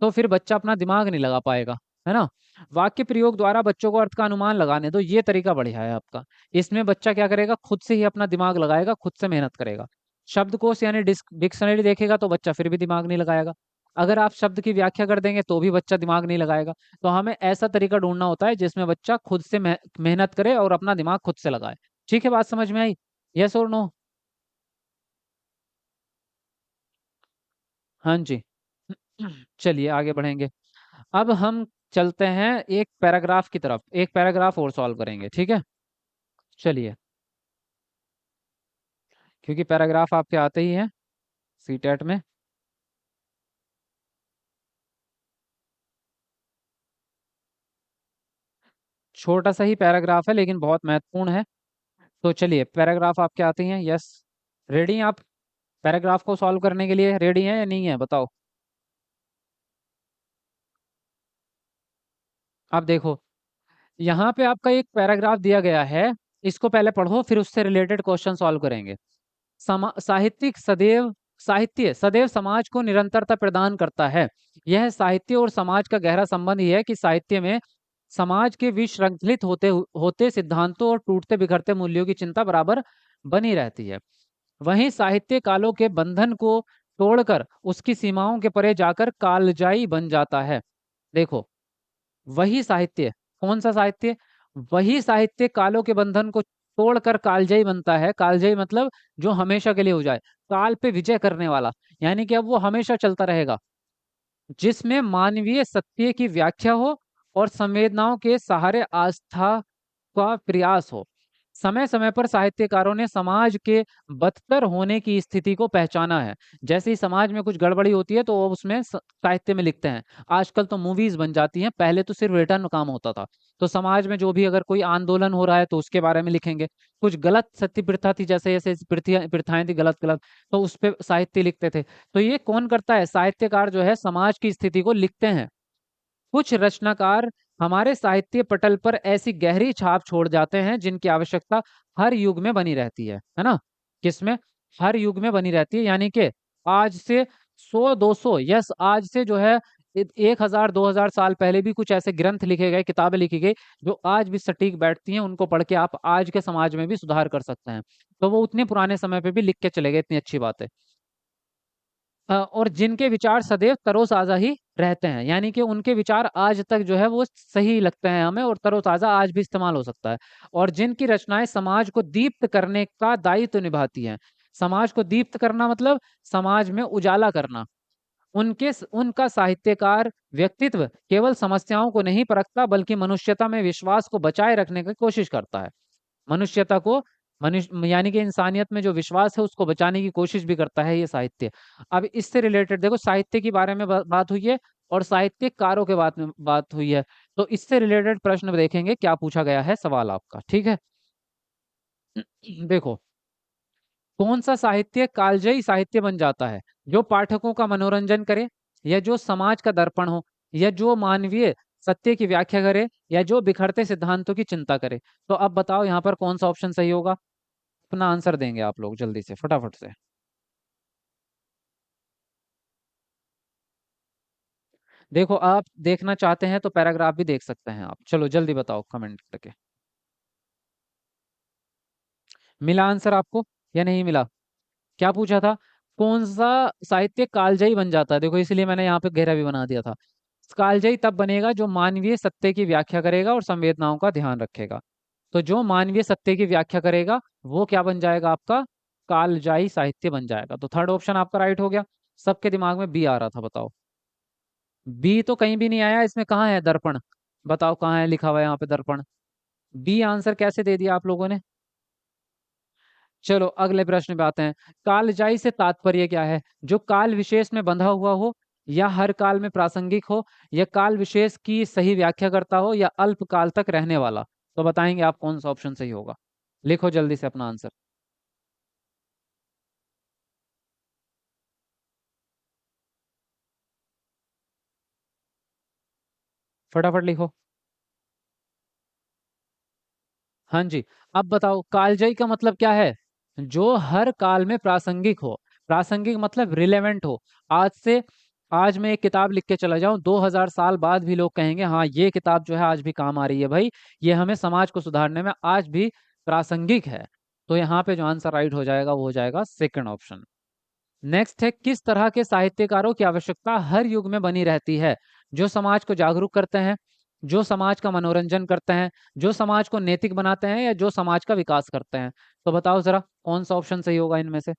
तो फिर बच्चा अपना दिमाग नहीं लगा पाएगा, है ना। वाक्य प्रयोग द्वारा बच्चों को अर्थ का अनुमान लगाने दो, ये तरीका बढ़िया है आपका। इसमें बच्चा क्या करेगा, खुद से ही अपना दिमाग लगाएगा, खुद से मेहनत करेगा। शब्दकोश यानी डिक्शनरी देखेगा तो बच्चा फिर भी दिमाग नहीं लगाएगा। अगर आप शब्द की व्याख्या कर देंगे तो भी बच्चा दिमाग नहीं लगाएगा। तो हमें ऐसा तरीका ढूंढना होता है जिसमें बच्चा खुद से मेहनत करे और अपना दिमाग खुद से लगाए। ठीक है, बात समझ में आई? यस और नो? हाँ जी। चलिए आगे बढ़ेंगे। अब हम चलते हैं एक पैराग्राफ की तरफ, एक पैराग्राफ और सॉल्व करेंगे, ठीक है। चलिए, क्योंकि पैराग्राफ आपके आते ही हैं सीटेट में। छोटा सा ही पैराग्राफ है लेकिन बहुत महत्वपूर्ण है। तो चलिए, पैराग्राफ आपके आते हैं, यस। रेडी हैं आप पैराग्राफ को सॉल्व करने के लिए? रेडी हैं या नहीं है, बताओ। आप देखो, यहाँ पे आपका एक पैराग्राफ दिया गया है। इसको पहले पढ़ो, फिर उससे रिलेटेड क्वेश्चन सॉल्व करेंगे। साहित्यिक सदैव साहित्य सदैव समाज को निरंतरता प्रदान करता है। यह साहित्य और समाज का गहरा संबंध ही है कि साहित्य में समाज के विश्रंखलित होते सिद्धांतों और टूटते बिखरते मूल्यों की चिंता बराबर बनी रहती है। वहीं साहित्य कालों के बंधन को तोड़कर उसकी सीमाओं के परे जाकर कालजाई बन जाता है। देखो, वही साहित्य, कौन सा साहित्य? वही साहित्य कालों के बंधन को तोड़कर कालजयी बनता है। कालजयी मतलब जो हमेशा के लिए हो जाए, काल पे विजय करने वाला। यानी कि अब वो हमेशा चलता रहेगा, जिसमें मानवीय सत्य की व्याख्या हो और संवेदनाओं के सहारे आस्था का प्रयास हो। समय समय पर साहित्यकारों ने समाज के बदतर होने की स्थिति को पहचाना है। जैसे ही समाज में कुछ गड़बड़ी होती है तो वो उसमें साहित्य में लिखते हैं। आजकल तो मूवीज बन जाती हैं, पहले तो सिर्फ रिटर्न काम होता था। तो समाज में जो भी अगर कोई आंदोलन हो रहा है तो उसके बारे में लिखेंगे। कुछ गलत सत्य प्रथा थी, जैसे जैसे प्रथाएं थी गलत गलत, तो उस पर साहित्य लिखते थे। तो ये कौन करता है? साहित्यकार जो है समाज की स्थिति को लिखते हैं। कुछ रचनाकार हमारे साहित्य पटल पर ऐसी गहरी छाप छोड़ जाते हैं जिनकी आवश्यकता हर युग में बनी रहती है ना। किसमें? हर युग में बनी रहती है, यानी कि आज से 100 200, यस, आज से जो है 1000 2000 साल पहले भी कुछ ऐसे ग्रंथ लिखे गए, किताबें लिखी गई जो आज भी सटीक बैठती हैं। उनको पढ़ के आप आज के समाज में भी सुधार कर सकते हैं। तो वो उतने पुराने समय पे भी लिख के चले गए, इतनी अच्छी बात है। और जिनके विचार सदैव तरोताजा ही रहते हैं, यानी कि उनके विचार आज तक जो है वो सही लगते हैं हमें, और तरोताजा आज भी इस्तेमाल हो सकता है। और जिनकी रचनाएं समाज को दीप्त करने का दायित्व निभाती हैं। समाज को दीप्त करना मतलब समाज में उजाला करना। उनका साहित्यकार व्यक्तित्व केवल समस्याओं को नहीं परखता, बल्कि मनुष्यता में विश्वास को बचाए रखने की कोशिश करता है। मनुष्यता को मनुष्य यानी कि इंसानियत में जो विश्वास है उसको बचाने की कोशिश भी करता है ये साहित्य। अब इससे रिलेटेड देखो, साहित्य के बारे में बात हुई है और साहित्यकारों के बात में बात हुई है, तो इससे रिलेटेड प्रश्न देखेंगे क्या पूछा गया है सवाल आपका, ठीक है। देखो, कौन सा साहित्य कालजयी साहित्य बन जाता है? जो पाठकों का मनोरंजन करे, या जो समाज का दर्पण हो, या जो मानवीय सत्य की व्याख्या करे, या जो बिखरते सिद्धांतों की चिंता करे। तो अब बताओ यहाँ पर कौन सा ऑप्शन सही होगा? अपना आंसर देंगे आप लोग जल्दी से, फटाफट से। देखो, आप देखना चाहते हैं तो पैराग्राफ भी देख सकते हैं आप। चलो जल्दी बताओ कमेंट करके। मिला आंसर आपको या नहीं मिला? क्या पूछा था? कौन सा साहित्य कालजयी बन जाता है? देखो, इसलिए मैंने यहाँ पे घेरा भी बना दिया था। कालजयी तब बनेगा जो मानवीय सत्य की व्याख्या करेगा और संवेदनाओं का ध्यान रखेगा। तो जो मानवीय सत्य की व्याख्या करेगा वो क्या बन जाएगा आपका? कालजयी साहित्य बन जाएगा। तो थर्ड ऑप्शन आपका राइट हो गया। सबके दिमाग में बी आ रहा था, बताओ। बी तो कहीं भी नहीं आया इसमें, कहाँ है दर्पण? बताओ कहाँ है लिखा हुआ है यहाँ पे दर्पण? बी आंसर कैसे दे दिया आप लोगों ने? चलो अगले प्रश्न पे आते हैं। कालजाई से तात्पर्य क्या है? जो काल विशेष में बंधा हुआ हो, या हर काल में प्रासंगिक हो, या काल विशेष की सही व्याख्या करता हो, या अल्प काल तक रहने वाला। तो बताएंगे आप कौन सा ऑप्शन सही होगा? लिखो जल्दी से अपना आंसर। फटाफट लिखो। हाँ जी। अब बताओ, कालजयी का मतलब क्या है? जो हर काल में प्रासंगिक हो। प्रासंगिक मतलब रिलेवेंट हो। आज से, आज मैं एक किताब लिख के चला जाऊं, 2000 साल बाद भी लोग कहेंगे हाँ ये किताब जो है आज भी काम आ रही है भाई, ये हमें समाज को सुधारने में आज भी प्रासंगिक है। तो यहाँ पे जो आंसर राइट हो जाएगा वो हो जाएगा सेकंड ऑप्शन। नेक्स्ट है, किस तरह के साहित्यकारों की आवश्यकता हर युग में बनी रहती है? जो समाज को जागरूक करते हैं, जो समाज का मनोरंजन करते हैं, जो समाज को नैतिक बनाते हैं, या जो समाज का विकास करते हैं। तो बताओ जरा कौन सा ऑप्शन सही होगा इनमें से?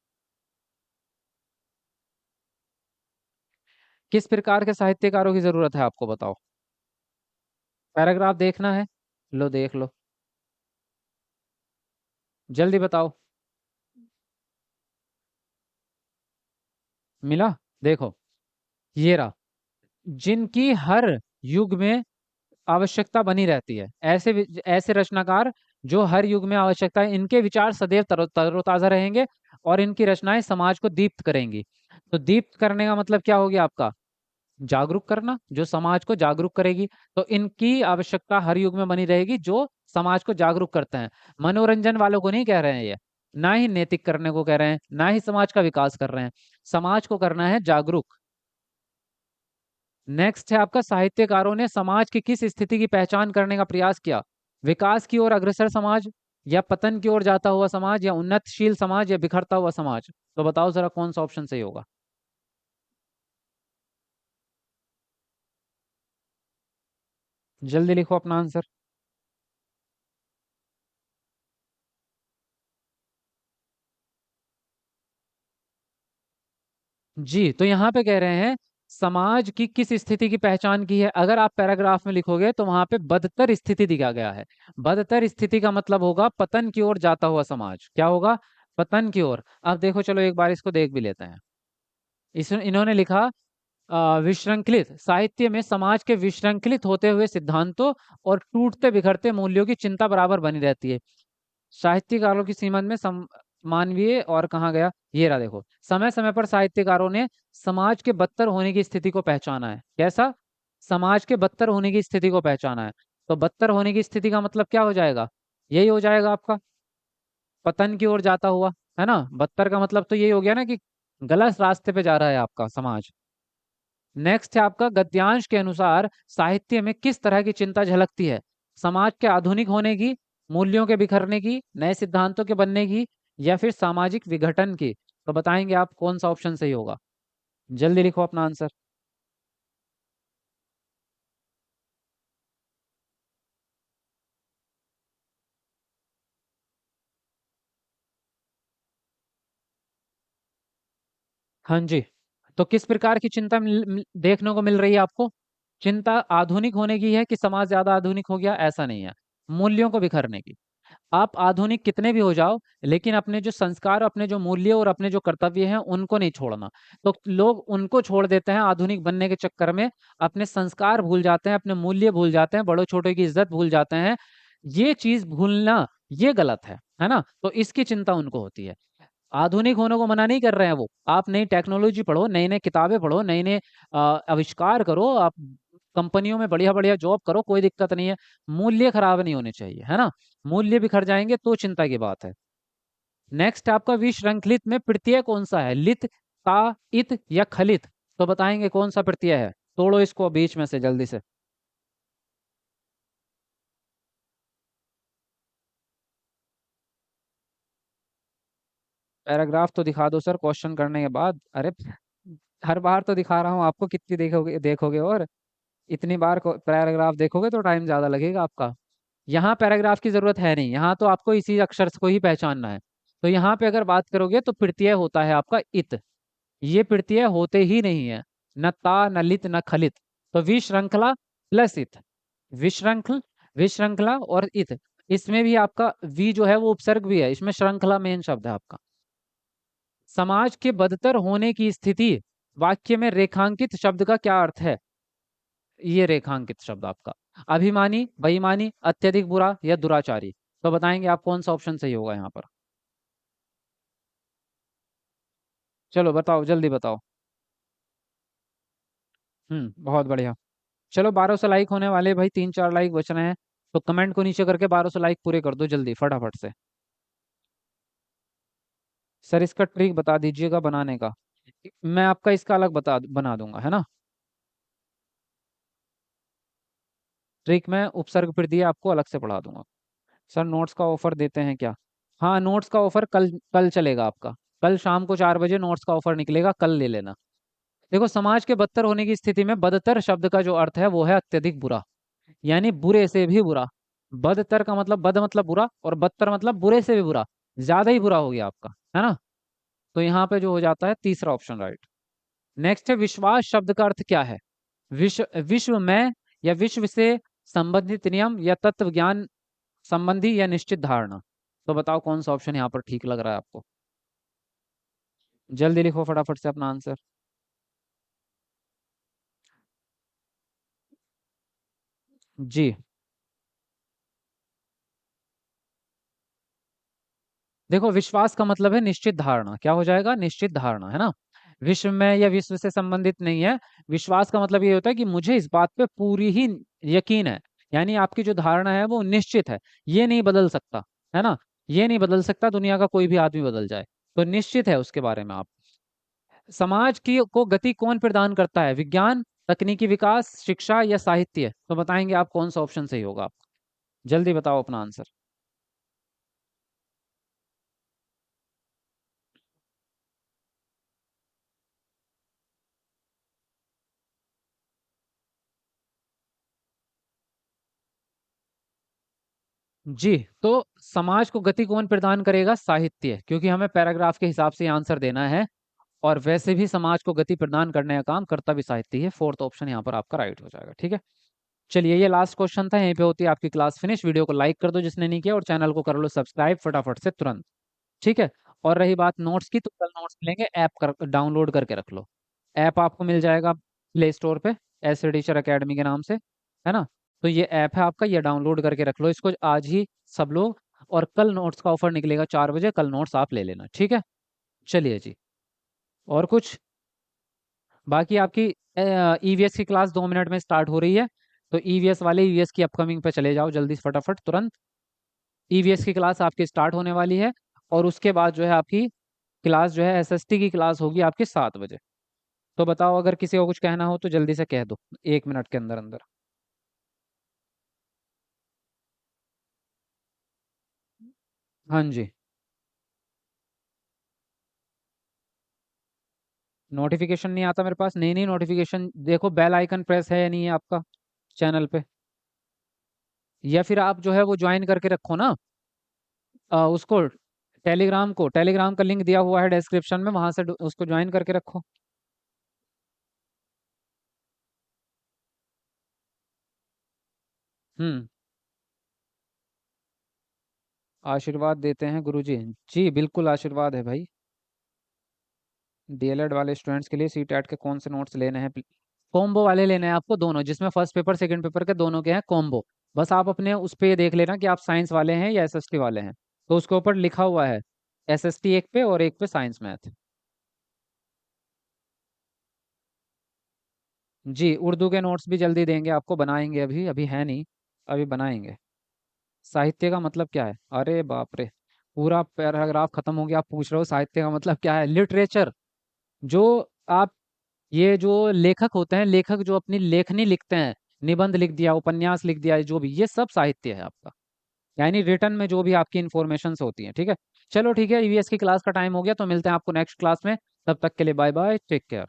किस प्रकार के साहित्यकारों की जरूरत है आपको, बताओ। पैराग्राफ देखना है? लो देख लो, जल्दी बताओ। मिला? देखो, ये रहा। जिनकी हर युग में आवश्यकता बनी रहती है, ऐसे ऐसे रचनाकार जो हर युग में आवश्यकता है, इनके विचार सदैव तरोताजा रहेंगे, और इनकी रचनाएं समाज को दीप्त करेंगी। तो दीप्त करने का मतलब क्या हो गया आपका? जागरूक करना, जो समाज को जागरूक करेगी। तो इनकी आवश्यकता हर युग में बनी रहेगी, जो समाज को जागरूक करते हैं। मनोरंजन वालों को नहीं कह रहे हैं ये, ना ही नैतिक करने को कह रहे हैं, ना ही समाज का विकास कर रहे हैं। समाज को करना है जागरूक। नेक्स्ट है आपका, साहित्यकारों ने समाज की किस स्थिति की पहचान करने का प्रयास किया? विकास की ओर अग्रसर समाज, या पतन की ओर जाता हुआ समाज, या उन्नतशील समाज, या बिखरता हुआ समाज। तो बताओ जरा कौन सा ऑप्शन सही होगा? जल्दी लिखो अपना आंसर। जी, तो यहाँ पे कह रहे हैं समाज की किस स्थिति की पहचान की है। अगर आप पैराग्राफ में लिखोगे तो वहां पे बदतर स्थिति दिखा गया है। बदतर स्थिति का मतलब होगा पतन की ओर जाता हुआ समाज। क्या होगा? पतन की ओर। अब देखो, चलो एक बार इसको देख भी लेते हैं। इस इन्होंने लिखा, विश्रंखलित साहित्य में समाज के विश्रंखलित होते हुए सिद्धांतों और टूटते बिखरते मूल्यों की चिंता बराबर बनी रहती है। साहित्यकारों की सीमत में मानवीय, और कहाँ गया ये रहा, देखो, समय समय पर साहित्यकारों ने समाज के बदतर होने की स्थिति को पहचाना है। कैसा? समाज के बदतर होने की स्थिति को पहचाना है। तो बदतर होने की स्थिति का मतलब क्या हो जाएगा? यही हो जाएगा आपका, पतन की ओर जाता हुआ। है ना? बदतर का मतलब तो यही हो गया ना कि गलत रास्ते पे जा रहा है आपका समाज। नेक्स्ट है आपका, गद्यांश के अनुसार साहित्य में किस तरह की चिंता झलकती है? समाज के आधुनिक होने की, मूल्यों के बिखरने की, नए सिद्धांतों के बनने की, या फिर सामाजिक विघटन की। तो बताएंगे आप कौन सा ऑप्शन सही होगा? जल्दी लिखो अपना आंसर। हाँ जी। तो किस प्रकार की चिंता देखने को मिल रही है आपको? चिंता आधुनिक होने की है कि समाज ज्यादा आधुनिक हो गया? ऐसा नहीं है, मूल्यों को बिखरने की। आप आधुनिक कितने भी हो जाओ, लेकिन अपने जो संस्कार, अपने जो मूल्य और अपने जो कर्तव्य हैं, उनको नहीं छोड़ना। तो लोग उनको छोड़ देते हैं आधुनिक बनने के चक्कर में, अपने संस्कार भूल जाते हैं, अपने मूल्य भूल जाते हैं, बड़ों-छोटों की इज़्ज़त भूल जाते हैं। ये चीज़ भूलना, ये गलत है ना? तो इसकी चिंता उनको होती है। आधुनिक होने को मना नहीं कर रहे हैं वो। आप नई टेक्नोलॉजी पढ़ो, नई-नई किताबें पढ़ो, नए-नए आविष्कार करो, आप कंपनियों में बढ़िया-बढ़िया जॉब करो, कोई दिक्कत नहीं है। मूल्य खराब नहीं होने चाहिए, है ना? मूल्य बिखर जाएँगे तो चिंता की बात है। नेक्स्ट आपका विश्रृंखलित में प्रत्यय कौन-सा है? लित, ता, इत या खलित? तो बताएँगे कौन-सा प्रत्यय है? तोड़ो इसको बीच में से जल्दी से। पैराग्राफ तो दिखा दो सर क्वेश्चन करने के बाद। अरे! हर बार तो दिखा रहा हूँ आपको, कितनी देखोगे देखोगे और? इतनी बार को पैराग्राफ देखोगे तो टाइम ज़्यादा लगेगा आपका। यहाँ पैराग्राफ की ज़रूरत है नहीं, यहाँ तो आपको इसी अक्षर को ही पहचानना है। तो यहाँ पे अगर बात करोगे तो प्रत्यय होता है आपका इत। ये प्रत्यय होते ही नहीं है। न ता, न लित, न खलित। तो विश्रृंखला प्लस इत। विश्रृंखल, विश्रृंखला और इत। इसमें भी आपका वि जो है वो उपसर्ग भी है। इसमें श्रृंखला मेन शब्द है आपका। समाज के बदतर होने की स्थिति, वाक्य में रेखांकित शब्द का क्या अर्थ है? ये रेखांकित शब्द आपका अभिमानी, बेईमानी, अत्यधिक बुरा या दुराचारी। तो बताएंगे आप कौन सा ऑप्शन सही होगा यहाँ पर? चलो बताओ, जल्दी बताओ। बहुत बढ़िया। चलो 1200 लाइक होने वाले भाई, 3-4 लाइक बच रहे हैं। तो कमेंट को नीचे करके 1200 लाइक पूरे कर दो जल्दी फटाफट से। सर इसका ट्रिक बता दीजिएगा बनाने का। मैं आपका इसका अलग बना दूंगा, है ना? ट्रिक मैं उपसर्ग फिर दिए आपको अलग से पढ़ा दूंगा। सर नोट्स का ऑफर देते हैं क्या? हाँ, नोट्स का ऑफर कल कल चलेगा आपका। कल शाम को 4 बजे नोट्स का ऑफर निकलेगा, कल ले लेना। देखो, समाज के बदतर होने की स्थिति में बदतर शब्द का जो अर्थ है वो है अत्यधिक बुरा, यानी बुरे से भी बुरा। बदतर का मतलब, बद मतलब बुरा, और बदतर मतलब बुरे से भी बुरा। ज्यादा ही बुरा हो गया आपका, है ना? तो यहाँ पे जो हो जाता है तीसरा ऑप्शन राइट। नेक्स्ट है विश्वास शब्द का अर्थ क्या है? विश्व में, या विश्व से संबंधित नियम, या तत्व ज्ञान संबंधी, या निश्चित धारणा। तो बताओ कौन सा ऑप्शन यहाँ पर ठीक लग रहा है आपको? जल्दी लिखो फटाफट से अपना आंसर। जी। देखो, विश्वास का मतलब है निश्चित धारणा। क्या हो जाएगा? निश्चित धारणा, है ना? विश्व में या विश्व से संबंधित नहीं है। विश्वास का मतलब ये होता है कि मुझे इस बात पे पूरी ही यकीन है। यानी आपकी जो धारणा है वो निश्चित है। ये नहीं बदल सकता, है ना? ये नहीं बदल सकता, दुनिया का कोई भी आदमी बदल जाए। तो निश्चित है उसके बारे में आप। समाज की को गति कौन प्रदान करता है? विज्ञान, तकनीकी विकास, शिक्षा या साहित्य? तो बताएंगे आप कौन सा ऑप्शन सही होगा? आप जल्दी बताओ अपना आंसर। जी, तो समाज को गति कौन प्रदान करेगा? साहित्य, क्योंकि हमें पैराग्राफ के हिसाब से आंसर देना है। और वैसे भी समाज को गति प्रदान करने का काम करता भी साहित्य ही है। फोर्थ ऑप्शन यहाँ पर आपका राइट हो जाएगा, ठीक है? चलिए, ये लास्ट क्वेश्चन था, यहीं पे होती है आपकी क्लास फिनिश। वीडियो को लाइक कर दो जिसने नहीं किया, और चैनल को कर लो सब्सक्राइब फटाफट से तुरंत। ठीक है? और रही बात नोट्स की, तो कल नोट्स मिलेंगे, ऐप कर डाउनलोड करके रख लो। ऐप आपको मिल जाएगा प्ले स्टोर पे, एस टीचर अकेडमी के नाम से, है ना? तो ये ऐप है आपका, ये डाउनलोड करके रख लो इसको आज ही सब लोग। और कल नोट्स का ऑफर निकलेगा 4 बजे, कल नोट्स आप ले लेना, ठीक है? चलिए जी। और कुछ? बाकी आपकी ईवीएस की क्लास 2 मिनट में स्टार्ट हो रही है। तो ईवीएस वाले ईवीएस की अपकमिंग पे चले जाओ जल्दी से फटाफट तुरंत। ईवीएस की क्लास आपकी स्टार्ट होने वाली है। और उसके बाद जो है आपकी क्लास जो है एसएसटी की क्लास होगी आपकी 7 बजे। तो बताओ, अगर किसी को कुछ कहना हो तो जल्दी से कह दो, 1 मिनट के अंदर अंदर। हाँ जी। नोटिफिकेशन नहीं आता मेरे पास? नहीं नहीं, नोटिफिकेशन देखो, बेल आइकन प्रेस है या नहीं है आपका चैनल पे? या फिर आप जो है वो ज्वाइन करके रखो ना, उसको, टेलीग्राम का लिंक दिया हुआ है डिस्क्रिप्शन में, वहां से उसको ज्वाइन करके रखो। हम्म। आशीर्वाद देते हैं गुरुजी। जी बिल्कुल आशीर्वाद है भाई। डीएलएड वाले स्टूडेंट्स के लिए सीटेट के कौन से नोट्स लेने हैं? कॉम्बो वाले लेने हैं आपको, दोनों, जिसमें फर्स्ट पेपर सेकंड पेपर के दोनों के हैं कॉम्बो। बस आप अपने उस पे देख लेना कि आप साइंस वाले हैं या एसएसटी वाले हैं। तो उसके ऊपर लिखा हुआ है एसएसटी एक पे और एक पे साइंस मैथ। जी उर्दू के नोट्स भी जल्दी देंगे आपको, बनाएंगे, अभी अभी है नहीं, अभी बनाएंगे। साहित्य का मतलब क्या है? अरे बाप रे, पूरा पैराग्राफ खत्म हो गया, आप पूछ रहे हो साहित्य का मतलब क्या है? लिटरेचर। जो आप, ये जो लेखक होते हैं, लेखक जो अपनी लेखनी लिखते हैं, निबंध लिख दिया, उपन्यास लिख दिया, जो भी, ये सब साहित्य है आपका। यानी रिटर्न में जो भी आपकी इन्फॉर्मेशन होती है, ठीक है। चलो ठीक है, ईवीएस की क्लास का टाइम हो गया, तो मिलते हैं आपको नेक्स्ट क्लास में। तब तक के लिए बाय बाय, टेक केयर।